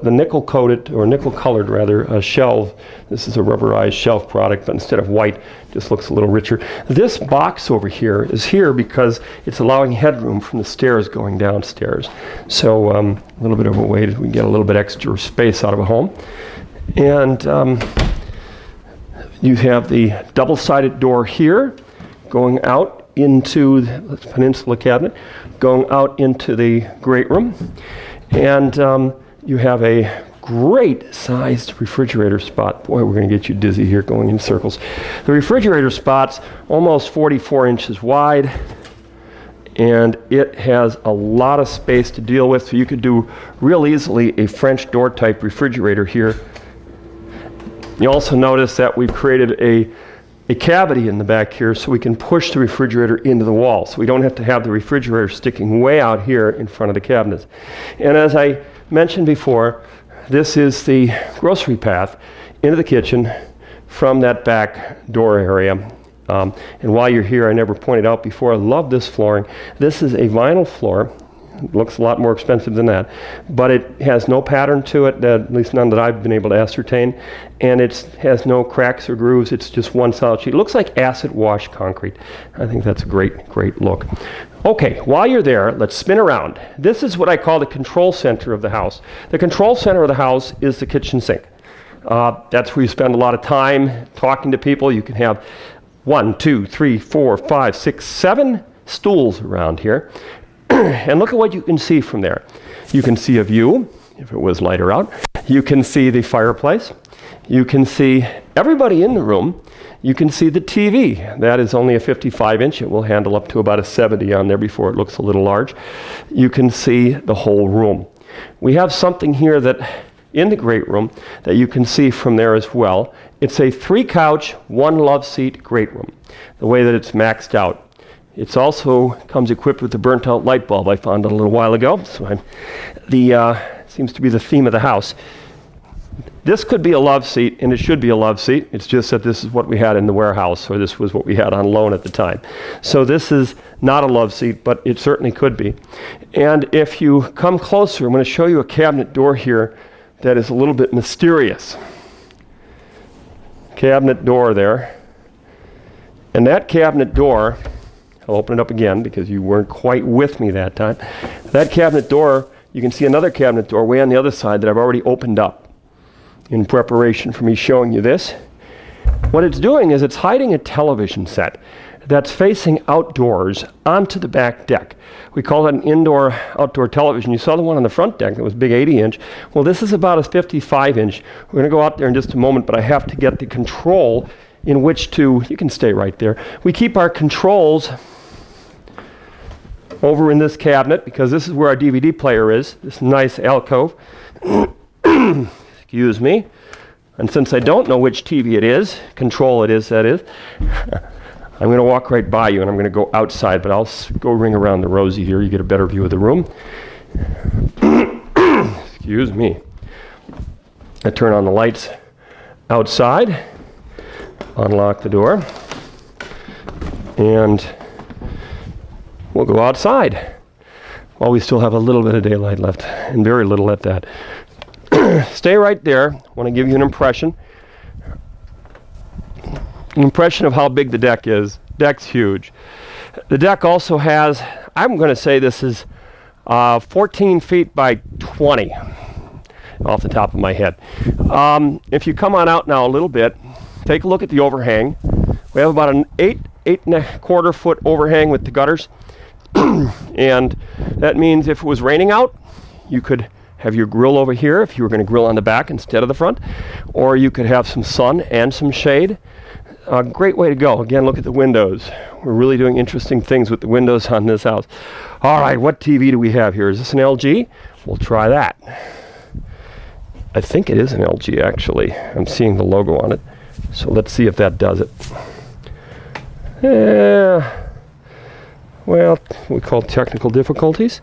nickel-coated, or nickel-colored rather, shelf. This is a rubberized shelf product, but instead of white, it just looks a little richer. This box over here is here because it's allowing headroom from the stairs going downstairs. So a little bit of a way we get a little bit extra space out of a home. And you have the double-sided door here going out into the peninsula cabinet, going out into the great room. And you have a great sized refrigerator spot. Boy, we're going to get you dizzy here going in circles. The refrigerator spot's almost 44 inches wide, and it has a lot of space to deal with, so you could do real easily a French door type refrigerator here. You also notice that we've created a cavity in the back here so we can push the refrigerator into the wall, so we don't have to have the refrigerator sticking way out here in front of the cabinets. And as I mentioned before, this is the grocery path into the kitchen from that back door area. And while you're here, I never pointed out before, I love this flooring. This is a vinyl floor. It looks a lot more expensive than that, but it has no pattern to it, at least none that I've been able to ascertain, and it has no cracks or grooves. It's just one solid sheet. It looks like acid wash concrete. I think that's a great look. Okay, while you're there, let's spin around. This is what I call the control center of the house. The control center of the house is the kitchen sink. That's where you spend a lot of time talking to people. You can have 1, 2, 3, 4, 5, 6, 7 stools around here. And look at what you can see from there. You can see a view, if it was lighter out. You can see the fireplace. You can see everybody in the room. You can see the TV. That is only a 55-inch. It will handle up to about a 70 on there before it looks a little large. You can see the whole room. We have something here that, in the great room, that you can see from there as well. It's a 3-couch, 1 love seat great room, the way that it's maxed out. It also comes equipped with the burnt-out light bulb I found a little while ago. So seems to be the theme of the house. This could be a love seat, and it should be a love seat. It's just that this is what we had in the warehouse, or this was what we had on loan at the time. So this is not a love seat, but it certainly could be. And if you come closer, I'm going to show you a cabinet door here that is a little bit mysterious. Cabinet door there. And that cabinet door, I'll open it up again because you weren't quite with me that time. That cabinet door, you can see another cabinet door way on the other side that I've already opened up in preparation for me showing you this. What it's doing is it's hiding a television set that's facing outdoors onto the back deck. We call it an indoor-outdoor television. You saw the one on the front deck that was big 80-inch. Well, this is about a 55-inch. We're going to go out there in just a moment, but I have to get the control in which to, you can stay right there. We keep our controls over in this cabinet because this is where our DVD player is, this nice alcove. Excuse me. And since I don't know which TV it is, control it is, that is, I'm going to walk right by you and I'm going to go outside, but I'll go ring around the rosy here. You get a better view of the room. Excuse me. I turn on the lights outside, unlock the door, and we'll go outside while we still have a little bit of daylight left, and very little at that. Stay right there. I want to give you an impression of how big the deck is. Deck's huge. The deck also has, I'm going to say this is 14 feet by 20 off the top of my head. If you come on out now a little bit, take a look at the overhang. We have about an 8.25 foot overhang with the gutters. And that means if it was raining out, you could have your grill over here if you were going to grill on the back instead of the front, or you could have some sun and some shade. A great way to go. Again, look at the windows. We're really doing interesting things with the windows on this house. All right, what TV do we have here? Is this an LG? We'll try that. I think it is an LG, actually. I'm seeing the logo on it. So let's see if that does it. Well, we call technical difficulties.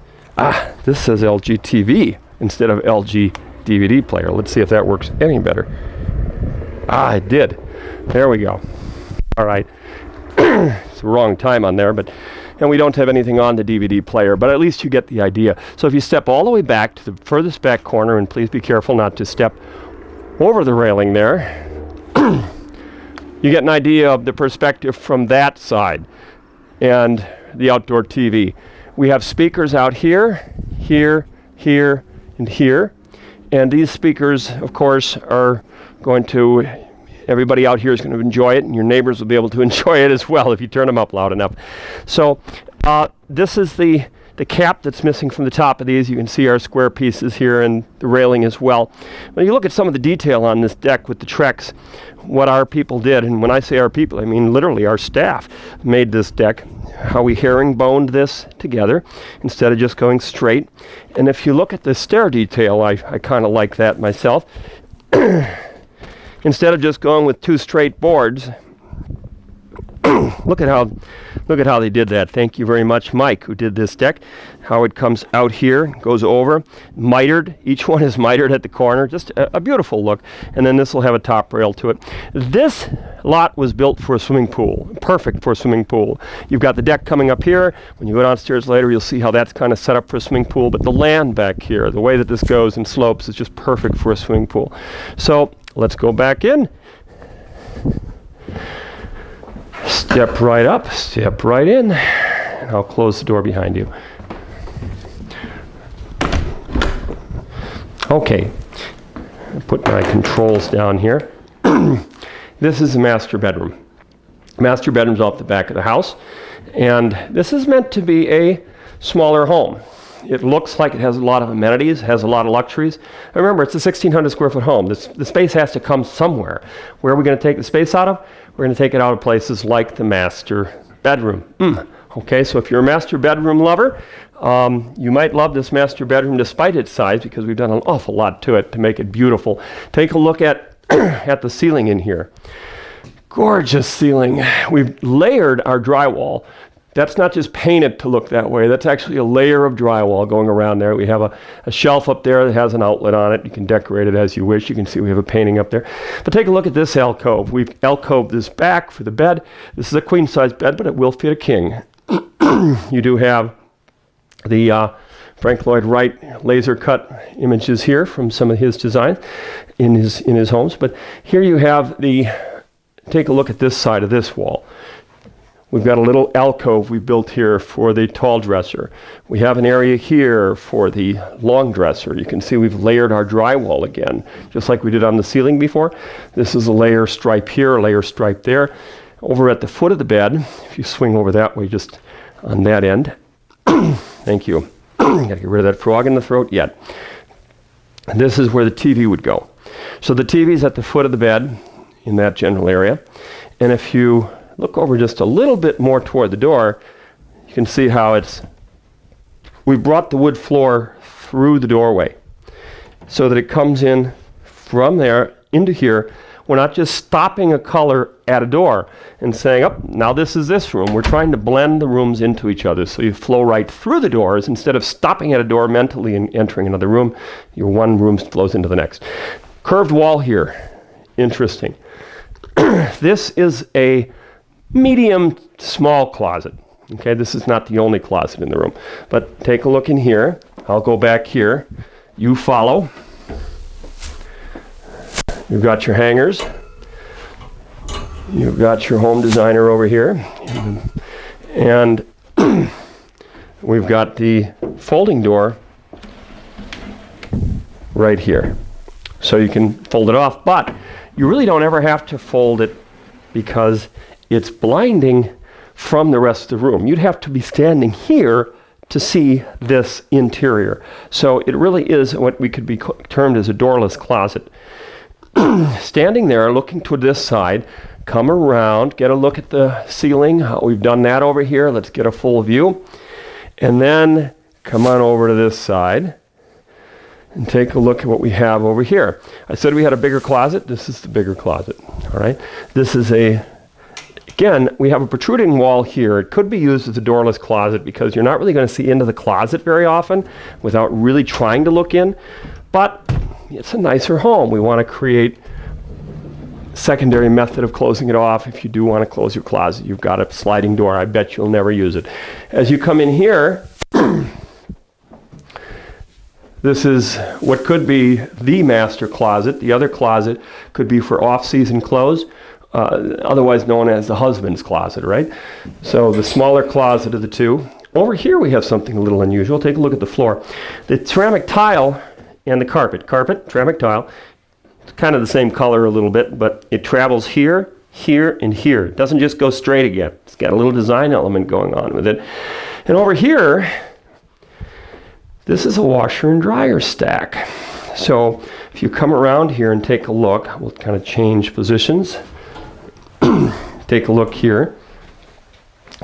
This says LG TV instead of LG DVD player. Let's see if that works any better. It did. There we go. All right. It's the wrong time on there, and we don't have anything on the DVD player, but at least you get the idea. So if you step all the way back to the furthest back corner, and please be careful not to step over the railing there, you get an idea of the perspective from that side and the outdoor TV. We have speakers out here, here, here, and here. And these speakers, of course, are going to, everybody out here is going to enjoy it, and your neighbors will be able to enjoy it as well if you turn them up loud enough. So this is the cap that's missing from the top of these. You can see our square pieces here and the railing as well. When you look at some of the detail on this deck with the Trex, what our people did, and when I say our people, I mean literally our staff made this deck, how we herringboned this together instead of just going straight. And if you look at the stair detail, I kind of like that myself. Instead of just going with two straight boards, look at how they did that. Thank you very much, Mike, who did this deck. How it comes out here, goes over, mitered. Each one is mitered at the corner. Just a beautiful look. And then this will have a top rail to it. This lot was built for a swimming pool. Perfect for a swimming pool. You've got the deck coming up here. When you go downstairs later, you'll see how that's kind of set up for a swimming pool. But the land back here, the way that this goes and slopes, is just perfect for a swimming pool. So let's go back in. Step right up, step right in, and I'll close the door behind you. Okay, put my controls down here. This is the master bedroom. Master bedroom's off the back of the house, and this is meant to be a smaller home. It looks like it has a lot of amenities, has a lot of luxuries. Remember, it's a 1,600 square foot home. The space has to come somewhere. Where are we going to take the space out of? We're going to take it out of places like the master bedroom. Okay, so if you're a master bedroom lover, you might love this master bedroom despite its size, because we've done an awful lot to it to make it beautiful. Take a look at, at the ceiling in here. Gorgeous ceiling. We've layered our drywall. That's not just painted to look that way. That's actually a layer of drywall going around there. We have a shelf up there that has an outlet on it. You can decorate it as you wish. You can see we have a painting up there. But take a look at this alcove. We've alcoved this back for the bed. This is a queen-size bed, but it will fit a king. You do have the Frank Lloyd Wright laser cut images here from some of his designs in his homes. But here you have take a look at this side of this wall. We've got a little alcove we built here for the tall dresser. We have an area here for the long dresser. You can see we've layered our drywall again, just like we did on the ceiling before. This is a layer stripe here, a layer stripe there. Over at the foot of the bed, if you swing over that way, just on that end. Thank you. Gotta get rid of that frog in the throat yet. This is where the TV would go. So the TV's at the foot of the bed in that general area. And if you look over just a little bit more toward the door, you can see how we brought the wood floor through the doorway so that it comes in from there into here. We're not just stopping a color at a door and saying, oh, now this is this room. We're trying to blend the rooms into each other so you flow right through the doors instead of stopping at a door mentally and entering another room. Your one room flows into the next. Curved wall here. Interesting. This is a medium small closet. Okay, this is not the only closet in the room, but take a look in here. I'll go back here. You follow. You've got your hangers. You've got your home designer over here. And we've got the folding door right here. So you can fold it off, but you really don't ever have to fold it because it's blinding from the rest of the room. You'd have to be standing here to see this interior. So it really is what we could be termed as a doorless closet. Standing there, looking to this side, come around, get a look at the ceiling. We've done that over here. Let's get a full view. And then come on over to this side and take a look at what we have over here. I said we had a bigger closet. This is the bigger closet. All right. This is again, we have a protruding wall here. It could be used as a doorless closet because you're not really going to see into the closet very often without really trying to look in. But it's a nicer home. We want to create a secondary method of closing it off. If you do want to close your closet, you've got a sliding door. I bet you'll never use it. As you come in here, this is what could be the master closet. The other closet could be for off-season clothes, otherwise known as the husband's closet, right? So the smaller closet of the two. Over here we have something a little unusual. Take a look at the floor. The ceramic tile and the carpet. Ceramic tile. It's kind of the same color a little bit, but it travels here, here, and here. It doesn't just go straight again. It's got a little design element going on with it. And over here, this is a washer and dryer stack. So if you come around here and take a look, we'll kind of change positions. Take a look here.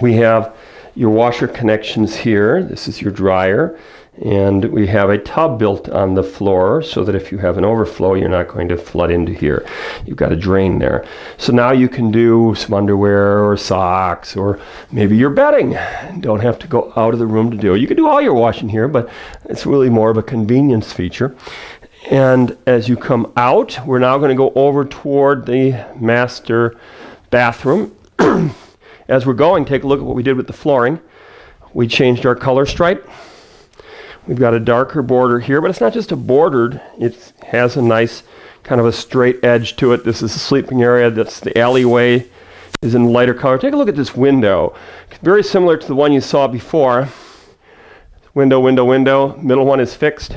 We have your washer connections here. This is your dryer. And we have a tub built on the floor so that if you have an overflow, you're not going to flood into here. You've got a drain there. So now you can do some underwear or socks or maybe your bedding. Don't have to go out of the room to do it. You can do all your washing here, but it's really more of a convenience feature. And as you come out, we're now going to go over toward the master bathroom. As we're going, take a look at what we did with the flooring. We changed our color stripe. We've got a darker border here, but it's not just a bordered. It has a nice kind of a straight edge to it. This is the sleeping area. That's the alleyway is in lighter color. Take a look at this window. Very similar to the one you saw before. Window, window, window. Middle one is fixed.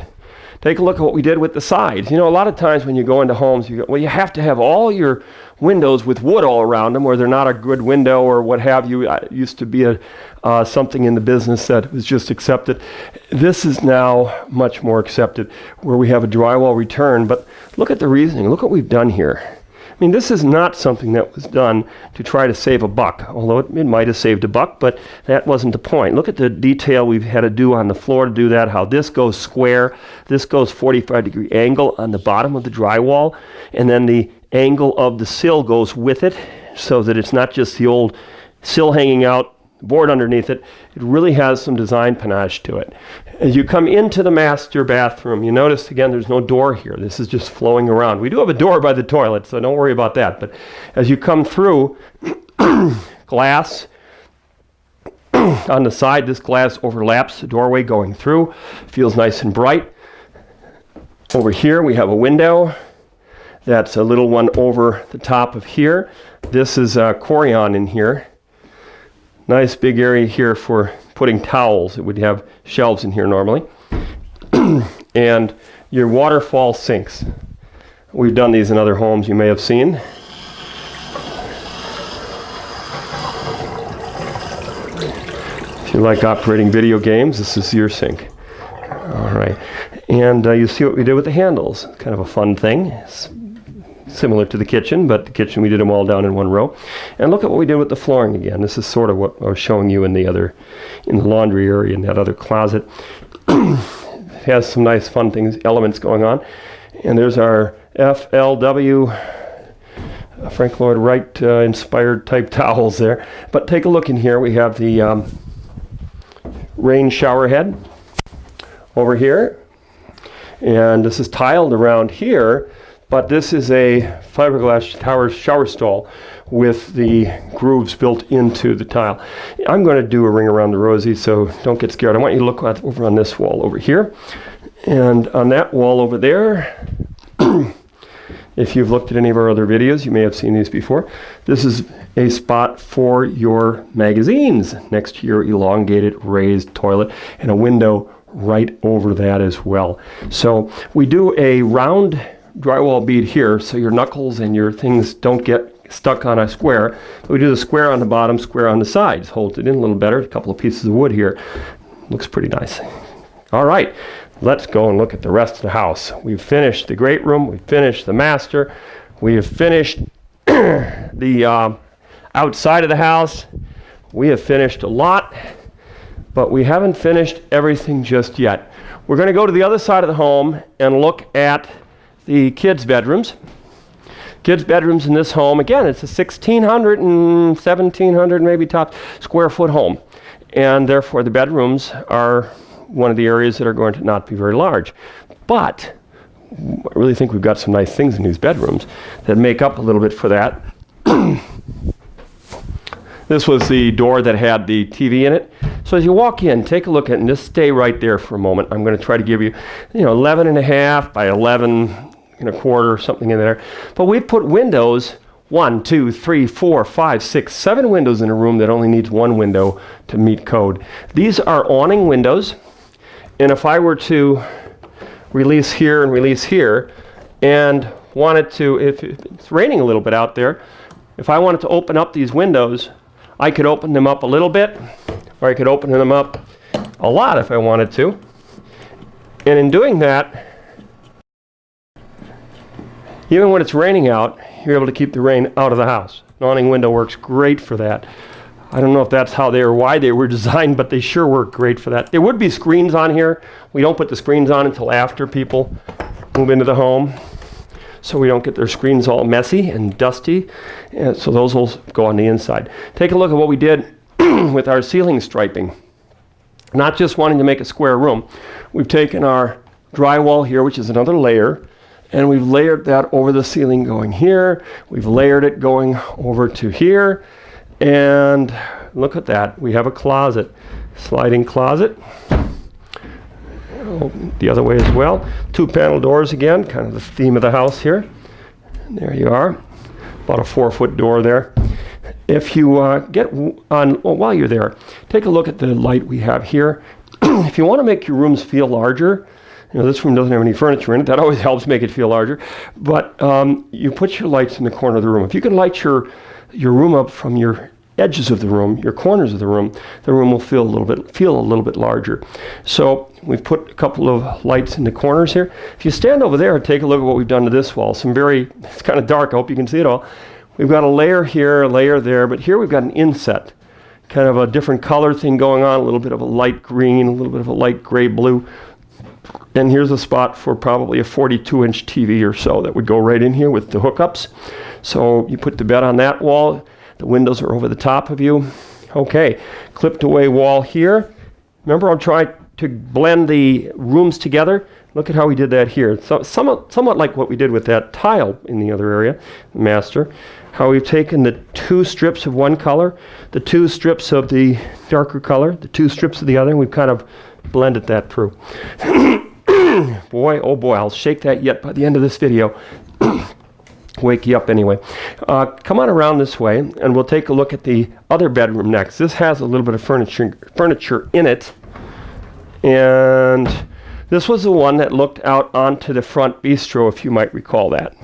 Take a look at what we did with the sides. You know, a lot of times when you go into homes, you go, well, you have to have all your windows with wood all around them, or they're not a good window, or what have you. It used to be something in the business that was just accepted. This is now much more accepted, where we have a drywall return. But look at the reasoning. Look what we've done here. I mean, this is not something that was done to try to save a buck, although it might have saved a buck, but that wasn't the point. Look at the detail we've had to do on the floor to do that, how this goes square, this goes 45-degree angle on the bottom of the drywall, and then the angle of the sill goes with it, so that it's not just the old sill hanging out, board underneath it. It really has some design panache to it. As you come into the master bathroom, you notice again there's no door here. This is just flowing around. We do have a door by the toilet, so don't worry about that. But as you come through, glass on the side, this glass overlaps the doorway going through. Feels nice and bright. Over here we have a window. That's a little one over the top of here. This is Corian in here. Nice big area here for putting towels. It would have shelves in here normally. And your waterfall sinks. We've done these in other homes you may have seen. If you like operating video games, this is your sink. All right. And you see what we did with the handles. Kind of a fun thing. It's similar to the kitchen, but the kitchen we did them all down in one row. And look at what we did with the flooring again. This is sort of what I was showing you in the laundry area in that other closet. It has some nice fun things, elements going on. And there's our FLW Frank Lloyd Wright inspired type towels there. But take a look in here. We have the rain shower head over here. And this is tiled around here. But this is a fiberglass shower stall with the grooves built into the tile. I'm going to do a ring around the rosy, so don't get scared. I want you to look over on this wall over here. And on that wall over there, if you've looked at any of our other videos, you may have seen these before. This is a spot for your magazines next to your elongated raised toilet, and a window right over that as well. So we do a round drywall bead here so your knuckles and your things don't get stuck on a square. So we do the square on the bottom, square on the sides. Holds it in a little better. A couple of pieces of wood here. Looks pretty nice. All right, let's go and look at the rest of the house. We've finished the great room. We've finished the master. We have finished the outside of the house. We have finished a lot, but we haven't finished everything just yet. We're going to go to the other side of the home and look at the kids' bedrooms. Kids' bedrooms in this home, again, it's a 1,600 and 1,700 maybe top square foot home. And therefore the bedrooms are one of the areas that are going to not be very large. But I really think we've got some nice things in these bedrooms that make up a little bit for that. This was the door that had the TV in it. So as you walk in, take a look at it and just stay right there for a moment. I'm going to try to give you, 11 and a half by 11 and a quarter, something in there. But we put windows, 1, 2, 3, 4, 5, 6, 7 windows in a room that only needs 1 window to meet code. These are awning windows. And if I were to release here and release here and wanted to, if it's raining a little bit out there, if I wanted to open up these windows, I could open them up a little bit, or I could open them up a lot if I wanted to. And in doing that, even when it's raining out, you're able to keep the rain out of the house. An awning window works great for that. I don't know if that's how they or why they were designed, but they sure work great for that. There would be screens on here. We don't put the screens on until after people move into the home, so we don't get their screens all messy and dusty. And so those will go on the inside. Take a look at what we did with our ceiling striping. Not just wanting to make a square room. We've taken our drywall here, which is another layer, and we've layered that over the ceiling going here. We've layered it going over to here. And look at that. We have a closet, sliding closet. The other way as well. 2 panel doors again, kind of the theme of the house here. And there you are. About a 4-foot door there. If you get on, while you're there, take a look at the light we have here. If you want to make your rooms feel larger, this room doesn't have any furniture in it. That always helps make it feel larger. But you put your lights in the corner of the room. If you can light your room up from your edges of the room, your corners of the room will feel a little bit larger. So we've put a couple of lights in the corners here. If you stand over there and take a look at what we've done to this wall, it's kind of dark. I hope you can see it all. We've got a layer here, a layer there, but here we've got an inset, kind of a different color thing going on, a little bit of a light green, a little bit of a light gray blue. And here's a spot for probably a 42-inch TV or so that would go right in here with the hookups. So you put the bed on that wall. The windows are over the top of you. Okay, clipped away wall here. Remember, I'm trying to blend the rooms together. Look at how we did that here. So, somewhat like what we did with that tile in the other area, master. How we've taken the 2 strips of one color, the 2 strips of the darker color, the 2 strips of the other, and we've kind of blended that through. Boy, oh boy, I'll shake that yet by the end of this video. Wake you up anyway. Come on around this way, and we'll take a look at the other bedroom next. This has a little bit of furniture in it, and this was the one that looked out onto the front bistro, if you might recall that.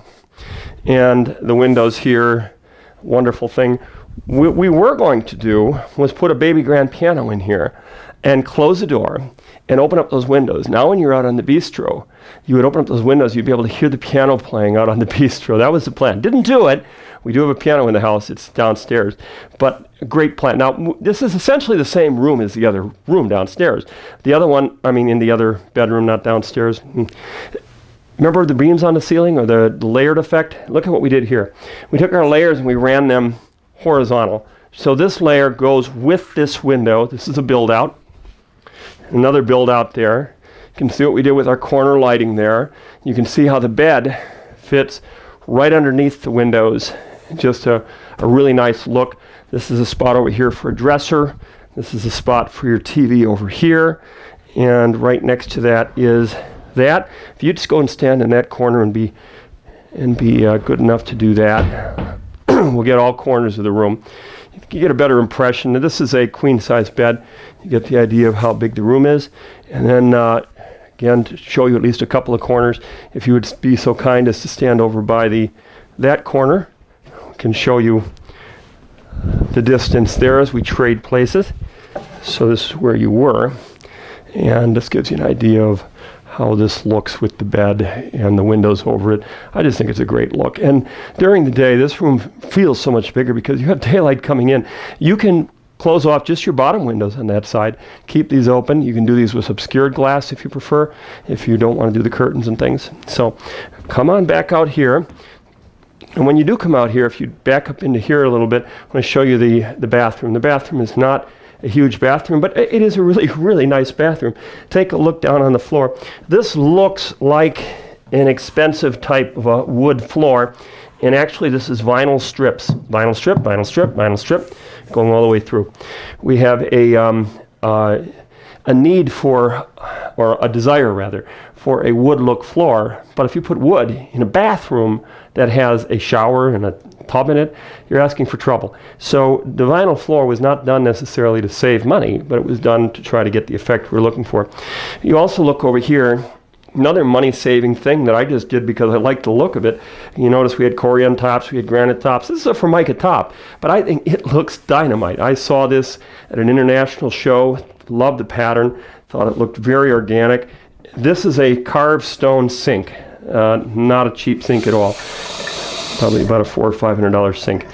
And the windows here, wonderful thing. What we were going to do was put a baby grand piano in here and close the door and open up those windows. Now when you're out on the bistro, you would open up those windows, you'd be able to hear the piano playing out on the bistro. That was the plan. Didn't do it. We do have a piano in the house. It's downstairs. But a great plan. Now, this is essentially the same room as the other room downstairs. The other one, in the other bedroom, not downstairs. Remember the beams on the ceiling, or the layered effect? Look at what we did here. We took our layers and we ran them horizontal. So this layer goes with this window. This is a build out. Another build out there. You can see what we did with our corner lighting there. You can see how the bed fits right underneath the windows. Just a really nice look. This is a spot over here for a dresser. This is a spot for your TV over here. And right next to that is that. If you just go and stand in that corner and be good enough to do that, we'll get all corners of the room. You get a better impression. This is a queen size bed. You get the idea of how big the room is. And then again, to show you at least a couple of corners, if you would be so kind as to stand over by that corner. can show you the distance there as we trade places. So this is where you were, and this gives you an idea of how this looks with the bed and the windows over it. I just think it's a great look. And during the day, this room feels so much bigger because you have daylight coming in. You can close off just your bottom windows on that side. Keep these open. You can do these with obscured glass if you prefer, if you don't want to do the curtains and things. So come on back out here. And when you do come out here, if you back up into here a little bit, I'm going to show you the bathroom. The bathroom is not a huge bathroom, but it is a really, really nice bathroom. Take a look down on the floor. This looks like an expensive type of a wood floor, and actually this is vinyl strips. Vinyl strip, vinyl strip, vinyl strip, going all the way through. We have a need for, or a desire rather, for a wood look floor, but if you put wood in a bathroom that has a shower and a tub in it, you're asking for trouble. So the vinyl floor was not done necessarily to save money, but it was done to try to get the effect we're looking for. You also look over here, another money-saving thing that I just did because I like the look of it. You notice we had corian tops, we had granite tops. This is a Formica top, but I think it looks dynamite. I saw this at an international show, loved the pattern, thought it looked very organic. This is a carved stone sink, not a cheap sink at all. Probably about a $400 or $500 sink.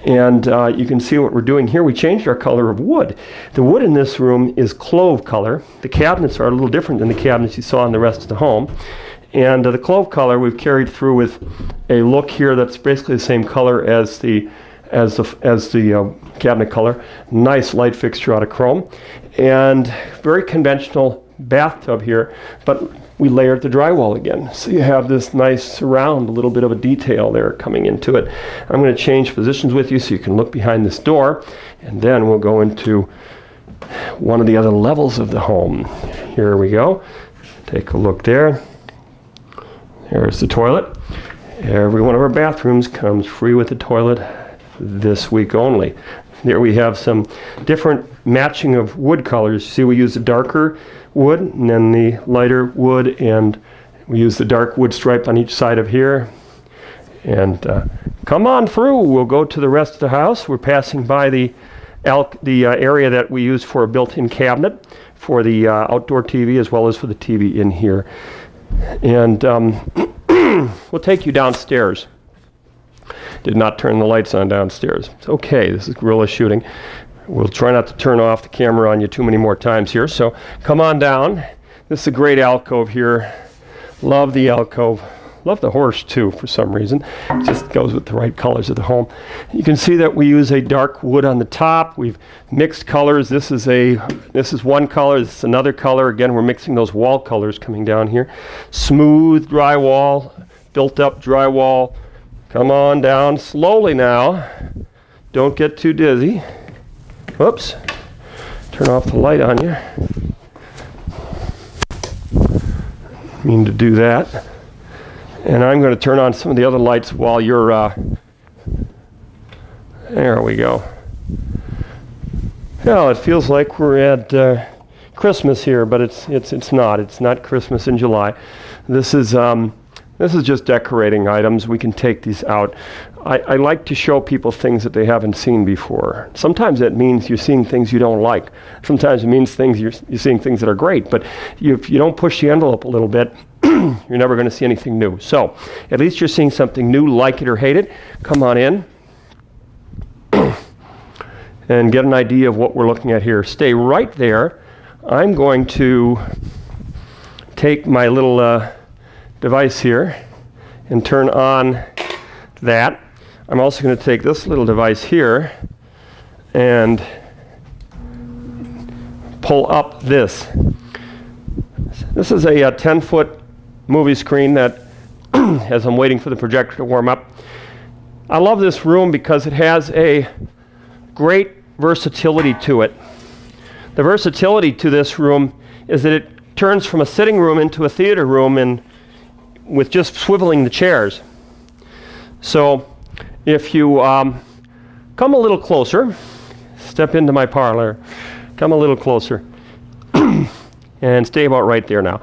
And you can see what we're doing here. We changed our color of wood. The wood in this room is clove color. The cabinets are a little different than the cabinets you saw in the rest of the home. And the clove color we've carried through with a look here that's basically the same color as the cabinet color. Nice light fixture out of chrome. And very conventional bathtub here, but we layered the drywall again. So you have this nice surround, a little bit of a detail there coming into it. I'm going to change positions with you so you can look behind this door, and then we'll go into one of the other levels of the home. Here we go. Take a look there. There's the toilet. Every one of our bathrooms comes free with the toilet this week only. There we have some different matching of wood colors. See, we use the darker wood and then the lighter wood, and we use the dark wood stripe on each side of here. And come on through. We'll go to the rest of the house. We're passing by the area that we use for a built-in cabinet for the outdoor TV as well as for the TV in here. And we'll take you downstairs. Did not turn the lights on downstairs. It's okay, this is guerrilla shooting. We'll try not to turn off the camera on you too many more times here. So come on down. This is a great alcove here. Love the alcove. Love the horse too for some reason. It just goes with the right colors of the home. You can see that we use a dark wood on the top. We've mixed colors. This is one color, this is another color. Again, we're mixing those wall colors coming down here. Smooth drywall, built up drywall. Come on down slowly now. Don't get too dizzy. Whoops. Turn off the light on you. Mean to do that. And I'm going to turn on some of the other lights while you're there we go. Well, it feels like we're at Christmas here, but it's not. It's not Christmas in July. This is just decorating items. We can take these out. I like to show people things that they haven't seen before. Sometimes that means you're seeing things you don't like. Sometimes it means you're seeing things that are great. But if you don't push the envelope a little bit, you're never going to see anything new. So at least you're seeing something new, like it or hate it. Come on in and get an idea of what we're looking at here. Stay right there. I'm going to take my little device here and turn on that. I'm also going to take this little device here and pull up this. This is a 10-foot movie screen that, as I'm waiting for the projector to warm up. I love this room because it has a great versatility to it. The versatility to this room is that it turns from a sitting room into a theater room, and with just swiveling the chairs. So if you come a little closer, step into my parlor, come a little closer, and stay about right there now.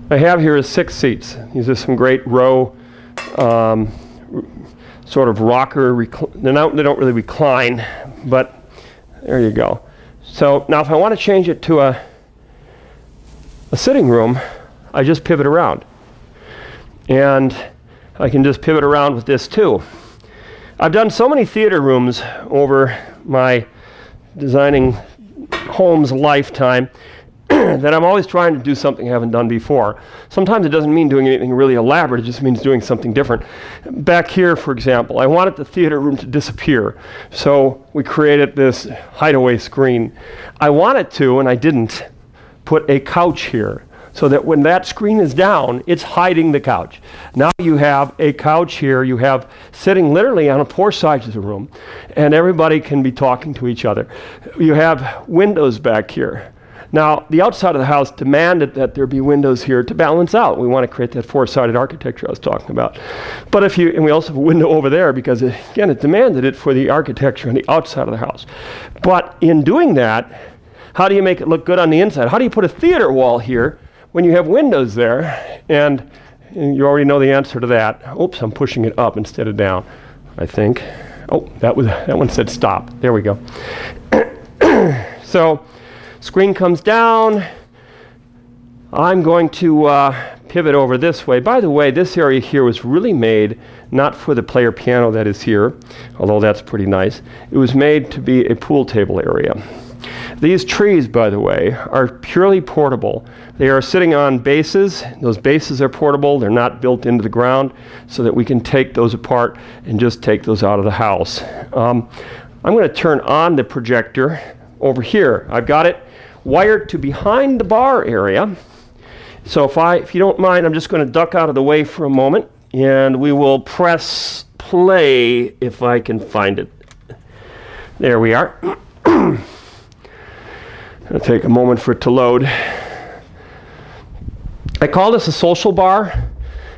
I have here is 6 seats. These are some great row sort of rocker, they don't really recline, but there you go. So now if I want to change it to a sitting room, I just pivot around. And I can just pivot around with this too. I've done so many theater rooms over my designing homes lifetime that I'm always trying to do something I haven't done before. Sometimes it doesn't mean doing anything really elaborate, it just means doing something different. Back here, for example, I wanted the theater room to disappear. So we created this hideaway screen. I wanted to, and I didn't, put a couch here, so that when that screen is down, it's hiding the couch. Now you have a couch here, you have sitting literally on four sides of the room, and everybody can be talking to each other. You have windows back here. Now, the outside of the house demanded that there be windows here to balance out. We want to create that four-sided architecture I was talking about. But and we also have a window over there because, again, it demanded it for the architecture on the outside of the house. But in doing that, how do you make it look good on the inside? How do you put a theater wall here when you have windows there? And you already know the answer to that. Oops, I'm pushing it up instead of down, I think. Oh, that one said stop. There we go. So, screen comes down. I'm going to pivot over this way. By the way, this area here was really made not for the player piano that is here, although that's pretty nice. It was made to be a pool table area. These trees, by the way, are purely portable. They are sitting on bases. Those bases are portable. They're not built into the ground, so that we can take those apart and just take those out of the house. I'm going to turn on the projector over here. I've got it wired to behind the bar area. So if you don't mind, I'm just going to duck out of the way for a moment, and we will press play if I can find it. There we are. It'll take a moment for it to load. I call this a social bar,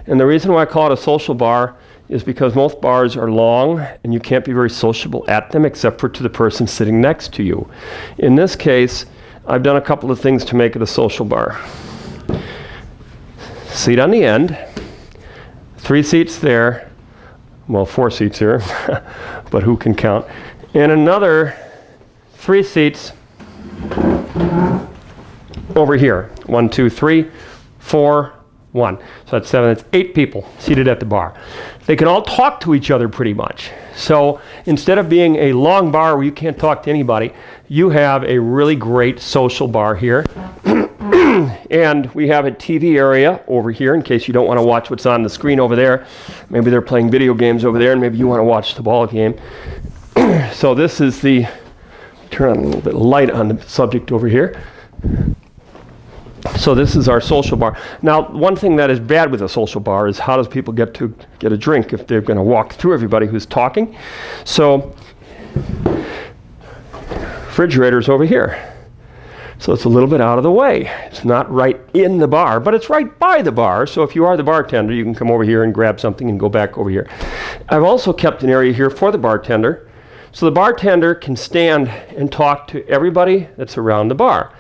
and the reason why I call it a social bar is because most bars are long and you can't be very sociable at them except for to the person sitting next to you. In this case, I've done a couple of things to make it a social bar. Seat on the end, 3 seats there, well, 4 seats here, but who can count? And another 3 seats over here. 1, 2, 3, 4, 1. So that's 7. That's 8 people seated at the bar. They can all talk to each other pretty much. So instead of being a long bar where you can't talk to anybody, you have a really great social bar here. And we have a TV area over here in case you don't want to watch what's on the screen over there. Maybe they're playing video games over there and maybe you want to watch the ball game. So this is turn on a little bit of light on the subject over here. So this is our social bar. Now, one thing that is bad with a social bar is how does people get a drink if they're going to walk through everybody who's talking? So, refrigerator's over here. So it's a little bit out of the way. It's not right in the bar, but it's right by the bar. So if you are the bartender, you can come over here and grab something and go back over here. I've also kept an area here for the bartender. So the bartender can stand and talk to everybody that's around the bar.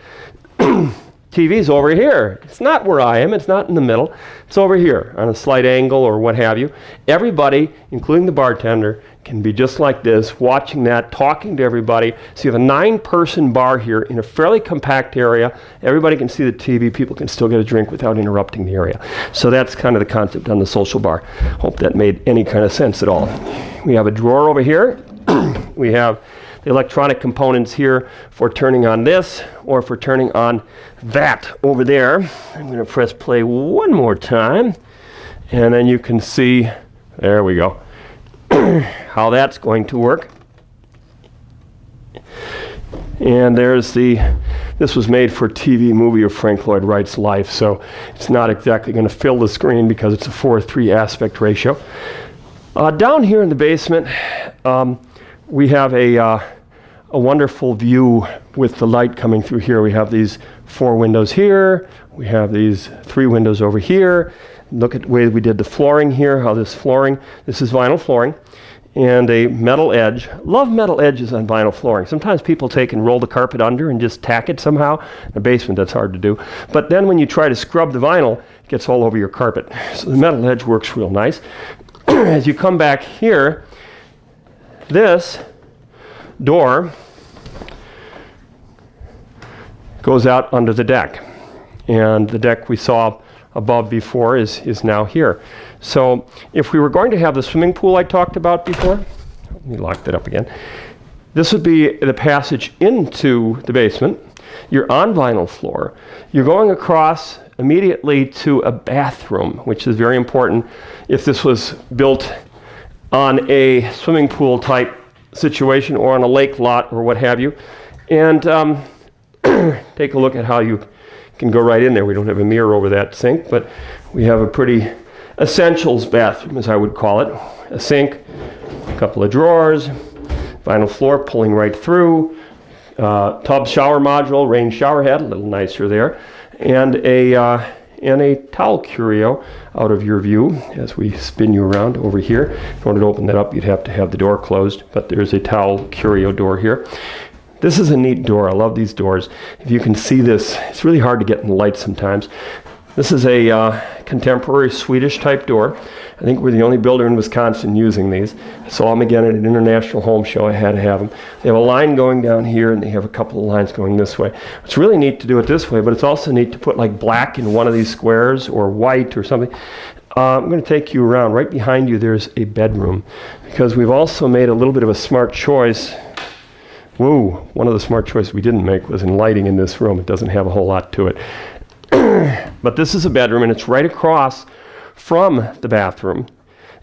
TV's over here. It's not where I am. It's not in the middle. It's over here on a slight angle or what have you. Everybody, including the bartender, can be just like this, watching that, talking to everybody. So you have a 9-person bar here in a fairly compact area. Everybody can see the TV. People can still get a drink without interrupting the area. So that's kind of the concept on the social bar. Hope that made any kind of sense at all. We have a drawer over here. We have the electronic components here for turning on this or for turning on that over there. I'm going to press play one more time and then you can see, there we go, how that's going to work. And there's this was made for TV movie of Frank Lloyd Wright's life, so it's not exactly going to fill the screen because it's a 4:3 aspect ratio. Down here in the basement, we have a wonderful view with the light coming through here. We have these 4 windows here. We have these 3 windows over here. Look at the way we did the flooring here, how this is vinyl flooring and a metal edge. Love metal edges on vinyl flooring. Sometimes people take and roll the carpet under and just tack it somehow. In a basement, that's hard to do. But then when you try to scrub the vinyl, it gets all over your carpet. So the metal edge works real nice. as you come back here, this door goes out under the deck. And the deck we saw above before is now here. So if we were going to have the swimming pool I talked about before, let me lock that up again. This would be the passage into the basement. You're on vinyl floor. You're going across immediately to a bathroom, which is very important if this was built on a swimming pool type situation or on a lake lot or what have you. And take a look at how you can go right in there. We don't have a mirror over that sink, but we have a pretty essentials bathroom, as I would call it. A sink, a couple of drawers, vinyl floor pulling right through, tub shower module, rain shower head, a little nicer there, and a towel curio out of your view as we spin you around over here. If you wanted to open that up, you'd have to have the door closed, but there's a towel curio door here. This is a neat door. I love these doors. If you can see this, it's really hard to get in the light sometimes. This is a contemporary Swedish type door. I think we're the only builder in Wisconsin using these. I saw them again at an international home show. I had to have them. They have a line going down here, and they have a couple of lines going this way. It's really neat to do it this way, but it's also neat to put like black in one of these squares or white or something. I'm going to take you around. Right behind you there's a bedroom, because we've also made a little bit of a smart choice. Whoa, one of the smart choices we didn't make was in lighting in this room. It doesn't have a whole lot to it. But this is a bedroom, and it's right across from the bathroom.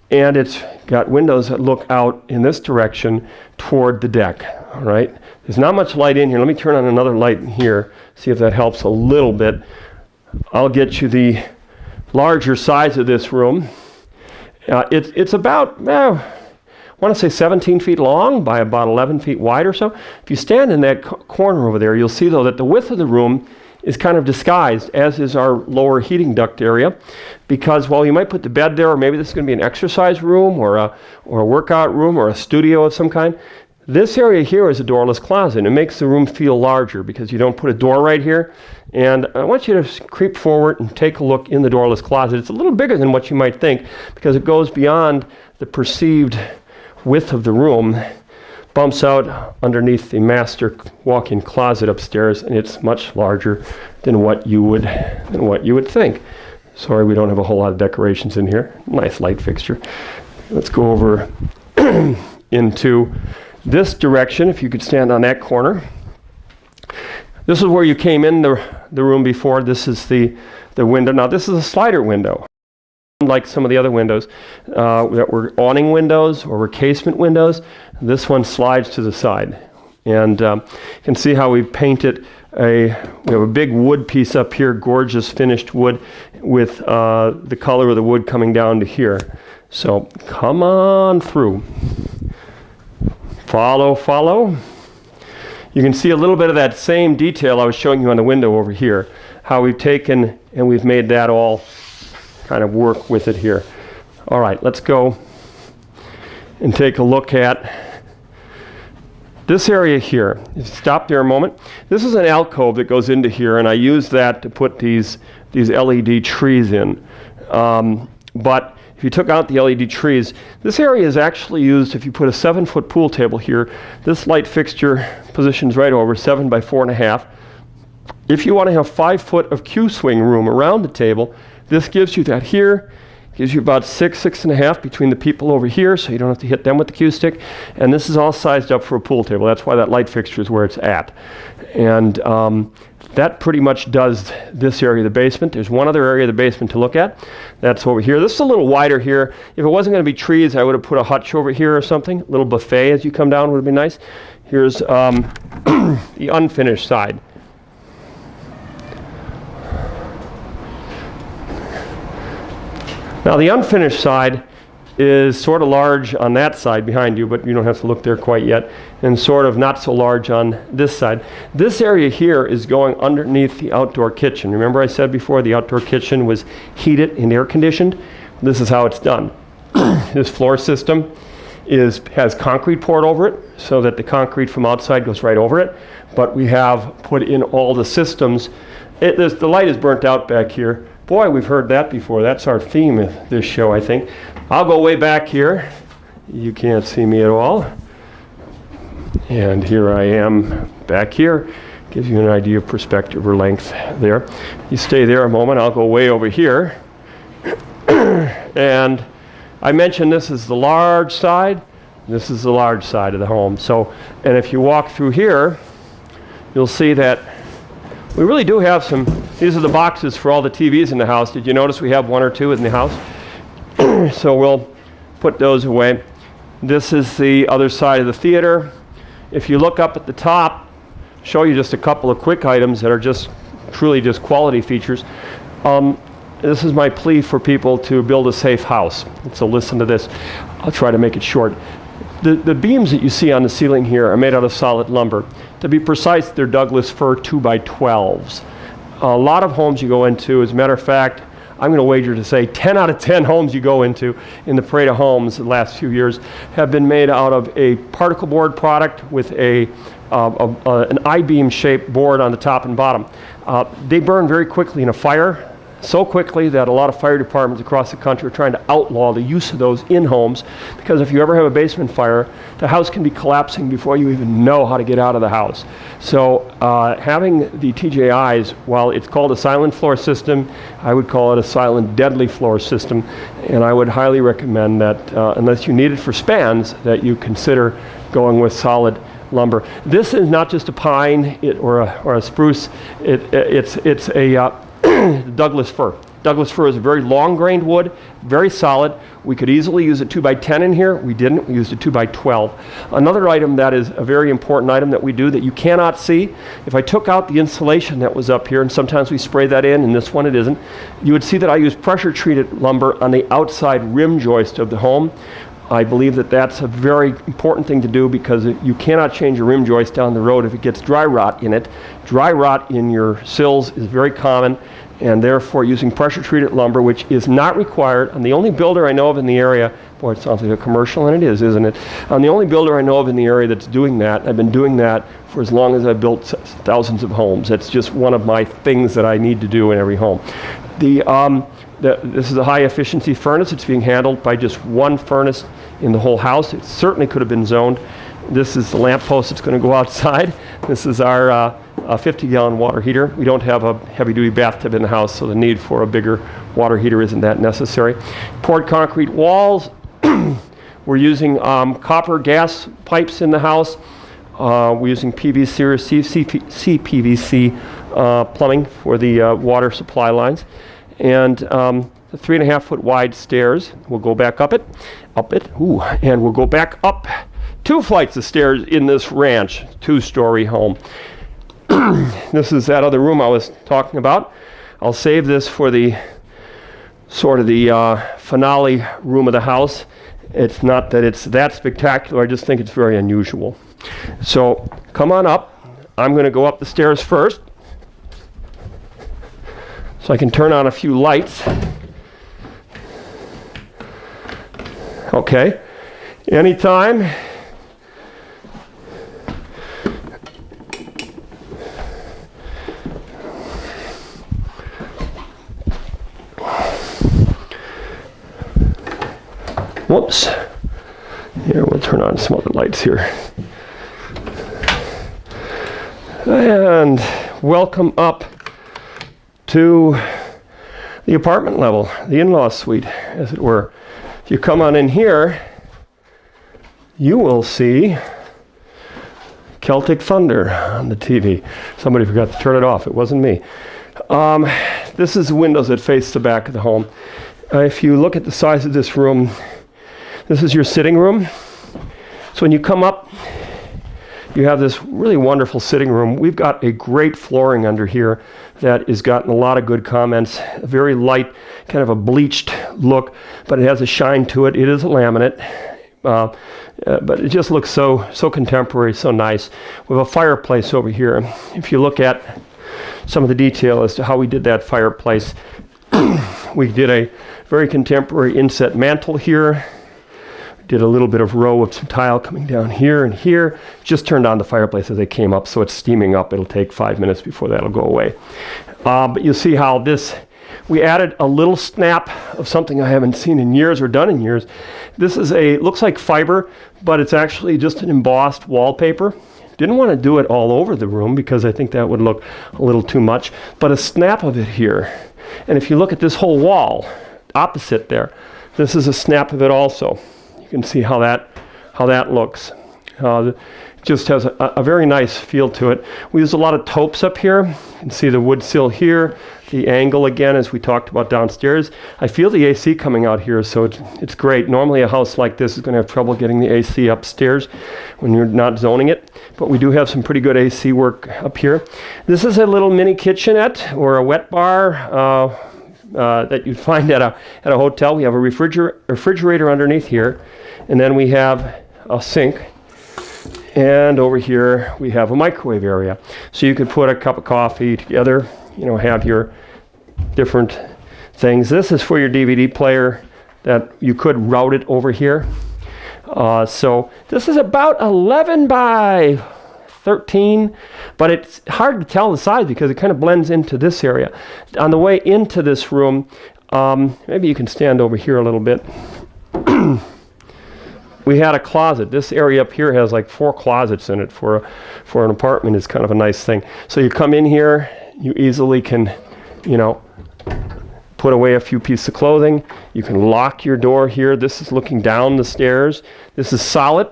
And it's got windows that look out in this direction toward the deck. All right. There's not much light in here. Let me turn on another light in here, see if that helps a little bit. I'll get you the larger size of this room. It's about, I want to say 17 feet long by about 11 feet wide or so. If you stand in that corner over there, you'll see, though, that the width of the room is kind of disguised, as is our lower heating duct area, because while you might put the bed there, or maybe this is going to be an exercise room or a workout room or a studio of some kind, this area here is a doorless closet. And it makes the room feel larger because you don't put a door right here. And I want you to creep forward and take a look in the doorless closet. It's a little bigger than what you might think because it goes beyond the perceived width of the room, bumps out underneath the master walk-in closet upstairs, and it's much larger than what you would think. Sorry, we don't have a whole lot of decorations in here. Nice light fixture. Let's go over into this direction. If you could stand on that corner. This is where you came in the room before. This is the window. Now this is a slider window. Like some of the other windows that were awning windows or were casement windows, this one slides to the side. And you can see how we painted we have a big wood piece up here, gorgeous finished wood with the color of the wood coming down to here. So come on through. Follow, follow. You can see a little bit of that same detail I was showing you on the window over here, how we've taken and we've made that all kind of work with it here. All right, let's go and take a look at this area here. Stop there a moment. This is an alcove that goes into here, and I use that to put these LED trees in. But if you took out the LED trees, this area is actually used, if you put a 7-foot pool table here, this light fixture positions right over 7 by 4.5. If you want to have 5 foot of Q-swing room around the table, this gives you that here. Gives you about 6.5 between the people over here, so you don't have to hit them with the cue stick. And this is all sized up for a pool table. That's why that light fixture is where it's at. And that pretty much does this area of the basement. There's one other area of the basement to look at. That's over here. This is a little wider here. If it wasn't going to be trees, I would have put a hutch over here or something. A little buffet as you come down would be nice. Here's the unfinished side. Now the unfinished side is sort of large on that side behind you, but you don't have to look there quite yet, and sort of not so large on this side. This area here is going underneath the outdoor kitchen. Remember I said before the outdoor kitchen was heated and air conditioned? This is how it's done. This floor system has concrete poured over it so that the concrete from outside goes right over it, but we have put in all the systems. The light is burnt out back here. Boy, we've heard that before. That's our theme of this show, I think. I'll go way back here. You can't see me at all. And here I am back here. Gives you an idea of perspective or length there. You stay there a moment. I'll go way over here. And I mentioned this is the large side. This is the large side of the home. So, and if you walk through here, you'll see that we really do have some, these are the boxes for all the TVs in the house. Did you notice we have one or two in the house? So we'll put those away. This is the other side of the theater. If you look up at the top, show you just a couple of quick items that are just truly just quality features. This is my plea for people to build a safe house. So listen to this. I'll try to make it short. The beams that you see on the ceiling here are made out of solid lumber. To be precise, they're Douglas fir 2x12s. A lot of homes you go into, as a matter of fact, I'm going to wager to say 10 out of 10 homes you go into in the parade of homes the last few years have been made out of a particle board product with an I-beam shaped board on the top and bottom. They burn very quickly in a fire, so quickly that a lot of fire departments across the country are trying to outlaw the use of those in homes, because if you ever have a basement fire, the house can be collapsing before you even know how to get out of the house. So having the TJIs, while it's called a silent floor system, I would call it a silent deadly floor system, and I would highly recommend that unless you need it for spans, that you consider going with solid lumber. This is not just a pine or a spruce, it's a Douglas fir. Douglas fir is a very long-grained wood, very solid. We could easily use a 2x10 in here. We didn't. We used a 2x12. Another item that is a very important item that we do that you cannot see, if I took out the insulation that was up here, and sometimes we spray that in, and this one it isn't, you would see that I use pressure-treated lumber on the outside rim joist of the home. I believe that that's a very important thing to do, because you cannot change a rim joist down the road if it gets dry rot in it. Dry rot in your sills is very common, and therefore using pressure-treated lumber, which is not required. I'm the only builder I know of in the area, boy, it sounds like a commercial, and it is, isn't it? I'm the only builder I know of in the area that's doing that. I've been doing that for as long as I've built thousands of homes. It's just one of my things that I need to do in every home. This is a high-efficiency furnace. It's being handled by just one furnace in the whole house. It certainly could have been zoned. This is the lamp post that's going to go outside. This is our 50-gallon water heater. We don't have a heavy-duty bathtub in the house, so the need for a bigger water heater isn't that necessary. Poured concrete walls. We're using copper gas pipes in the house. We're using PVC or CPVC plumbing for the water supply lines. And the 3.5-foot wide stairs. We'll go back up it, and we'll go back up 2 flights of stairs in this ranch, 2-story home. This is that other room I was talking about. I'll save this for the sort of the finale room of the house. It's not that it's that spectacular, I just think it's very unusual. So come on up. I'm going to go up the stairs first, so I can turn on a few lights. Okay. Anytime. Whoops. Here, we'll turn on some other lights here. And welcome up to the apartment level, the in-law suite, as it were. If you come on in here, you will see Celtic Thunder on the TV. Somebody forgot to turn it off. It wasn't me. This is the windows that face the back of the home. If you look at the size of this room, this is your sitting room. So when you come up, you have this really wonderful sitting room. We've got a great flooring under here that has gotten a lot of good comments. A very light, kind of a bleached look, but it has a shine to it. It is a laminate, but it just looks so contemporary, so nice. We have a fireplace over here. If you look at some of the detail as to how we did that fireplace, we did a very contemporary inset mantle here. Did a little bit of row of some tile coming down here and here. Just turned on the fireplace as they came up, so it's steaming up. It'll take 5 minutes before that'll go away. But you'll see how this we added a little snap of something I haven't seen in years or done in years. This is looks like fiber, but it's actually just an embossed wallpaper. Didn't want to do it all over the room because I think that would look a little too much, but a snap of it here. And if you look at this whole wall opposite there, this is a snap of it also. You can see how that looks. Just has a very nice feel to it. We use a lot of taupes up here. You can see the wood sill here, the angle again as we talked about downstairs. I feel the AC coming out here, so it's great. Normally a house like this is going to have trouble getting the AC upstairs when you're not zoning it, but we do have some pretty good AC work up here. This is a little mini kitchenette or a wet bar that you'd find at a hotel. We have a refrigerator underneath here, and then we have a sink. And over here we have a microwave area. So you could put a cup of coffee together, you know, have your different things. This is for your DVD player that you could route it over here. So this is about 11 by 13, but it's hard to tell the size because it kind of blends into this area. On the way into this room, maybe you can stand over here a little bit. We had a closet. This area up here has like 4 closets in it for an apartment. Is kind of a nice thing. So you come in here, you easily can, you know, put away a few pieces of clothing. You can lock your door here. This is looking down the stairs. This is solid.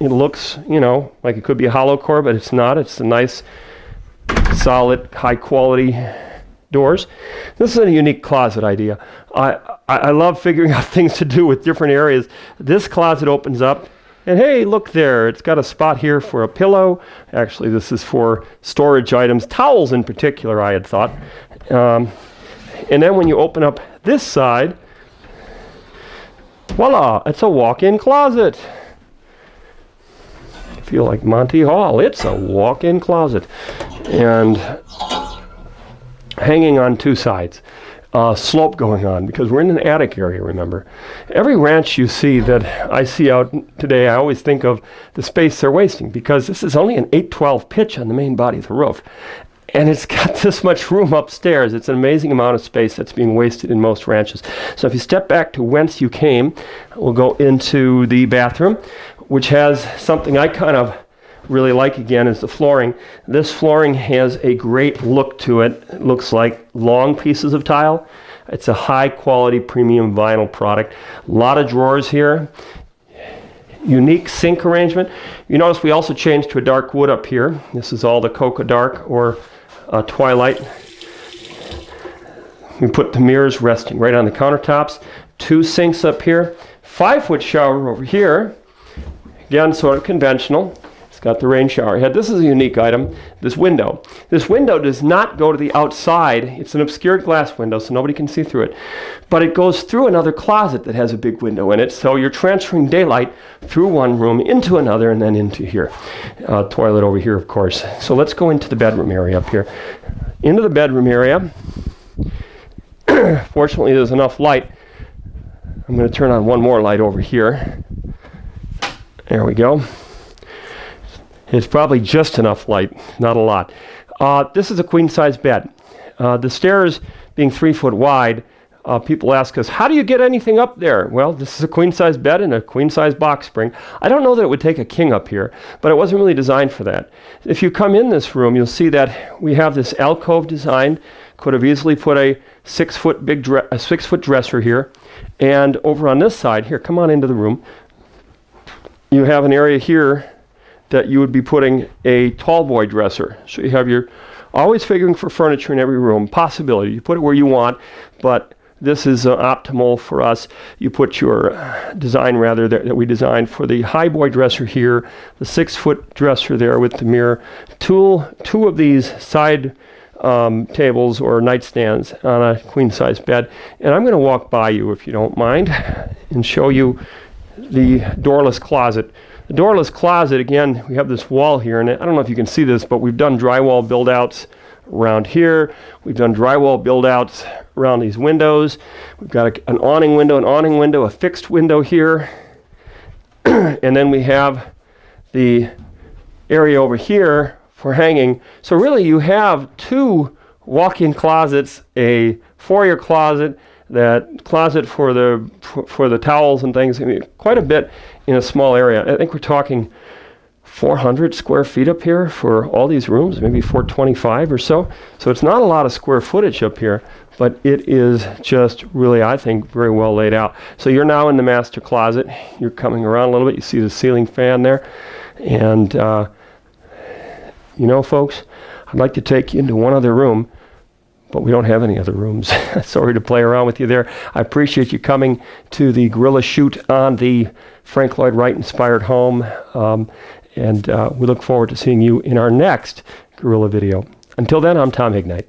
It looks, you know, like it could be a hollow core, but it's not. It's a nice, solid, high quality doors. This is a unique closet idea. I love figuring out things to do with different areas. This closet opens up, and hey, look there. It's got a spot here for a pillow. Actually, this is for storage items, towels in particular, I had thought. And then when you open up this side, voila, it's a walk-in closet. I feel like Monty Hall. It's a walk-in closet. And hanging on 2 sides. Slope going on because we're in an attic area, remember. Every ranch you see that I see out today, I always think of the space they're wasting because this is only an 812 pitch on the main body of the roof. And it's got this much room upstairs. It's an amazing amount of space that's being wasted in most ranches. So if you step back to whence you came, we'll go into the bathroom, which has something I kind of really like again is the flooring. This flooring has a great look to it. It looks like long pieces of tile. It's a high quality premium vinyl product. A lot of drawers here. Unique sink arrangement. You notice we also changed to a dark wood up here. This is all the Cocoa Dark or Twilight. We put the mirrors resting right on the countertops. 2 sinks up here. 5-foot shower over here. Again, sort of conventional. Got the rain shower head. This is a unique item, this window. This window does not go to the outside. It's an obscured glass window, so nobody can see through it. But it goes through another closet that has a big window in it, so you're transferring daylight through one room into another and then into here. Toilet over here, of course. So let's go into the bedroom area up here. Into the bedroom area. Fortunately, there's enough light. I'm going to turn on one more light over here. There we go. It's probably just enough light, not a lot. This is a queen-size bed. The stairs being 3 foot wide, people ask us, how do you get anything up there? Well, this is a queen-size bed and a queen-size box spring. I don't know that it would take a king up here, but it wasn't really designed for that. If you come in this room, you'll see that we have this alcove designed. Could have easily put a 6-foot dresser here. And over on this side, here, come on into the room. You have an area here that you would be putting a tall boy dresser. So you have your, always figuring for furniture in every room, possibility. You put it where you want, but this is optimal for us. You put your design rather that we designed for the high boy dresser here, the 6-foot dresser there with the mirror, 2 of these side tables or nightstands on a queen size bed. And I'm gonna walk by you if you don't mind and show you the doorless closet. The doorless closet, again, we have this wall here, and I don't know if you can see this, but we've done drywall build-outs around here. We've done drywall build-outs around these windows. We've got an awning window, a fixed window here. And then we have the area over here for hanging. So really you have 2 walk-in closets, a foyer closet, that closet for the towels and things. I mean, quite a bit in a small area. I think we're talking 400 square feet up here for all these rooms, maybe 425 or so. So it's not a lot of square footage up here, but it is just really, I think, very well laid out. So you're now in the master closet. You're coming around a little bit. You see the ceiling fan there. And, you know, folks, I'd like to take you into one other room, but we don't have any other rooms. Sorry to play around with you there. I appreciate you coming to the Gorilla Shoot on the Frank Lloyd Wright inspired home. And we look forward to seeing you in our next Gorilla video. Until then, I'm Tom Hignite.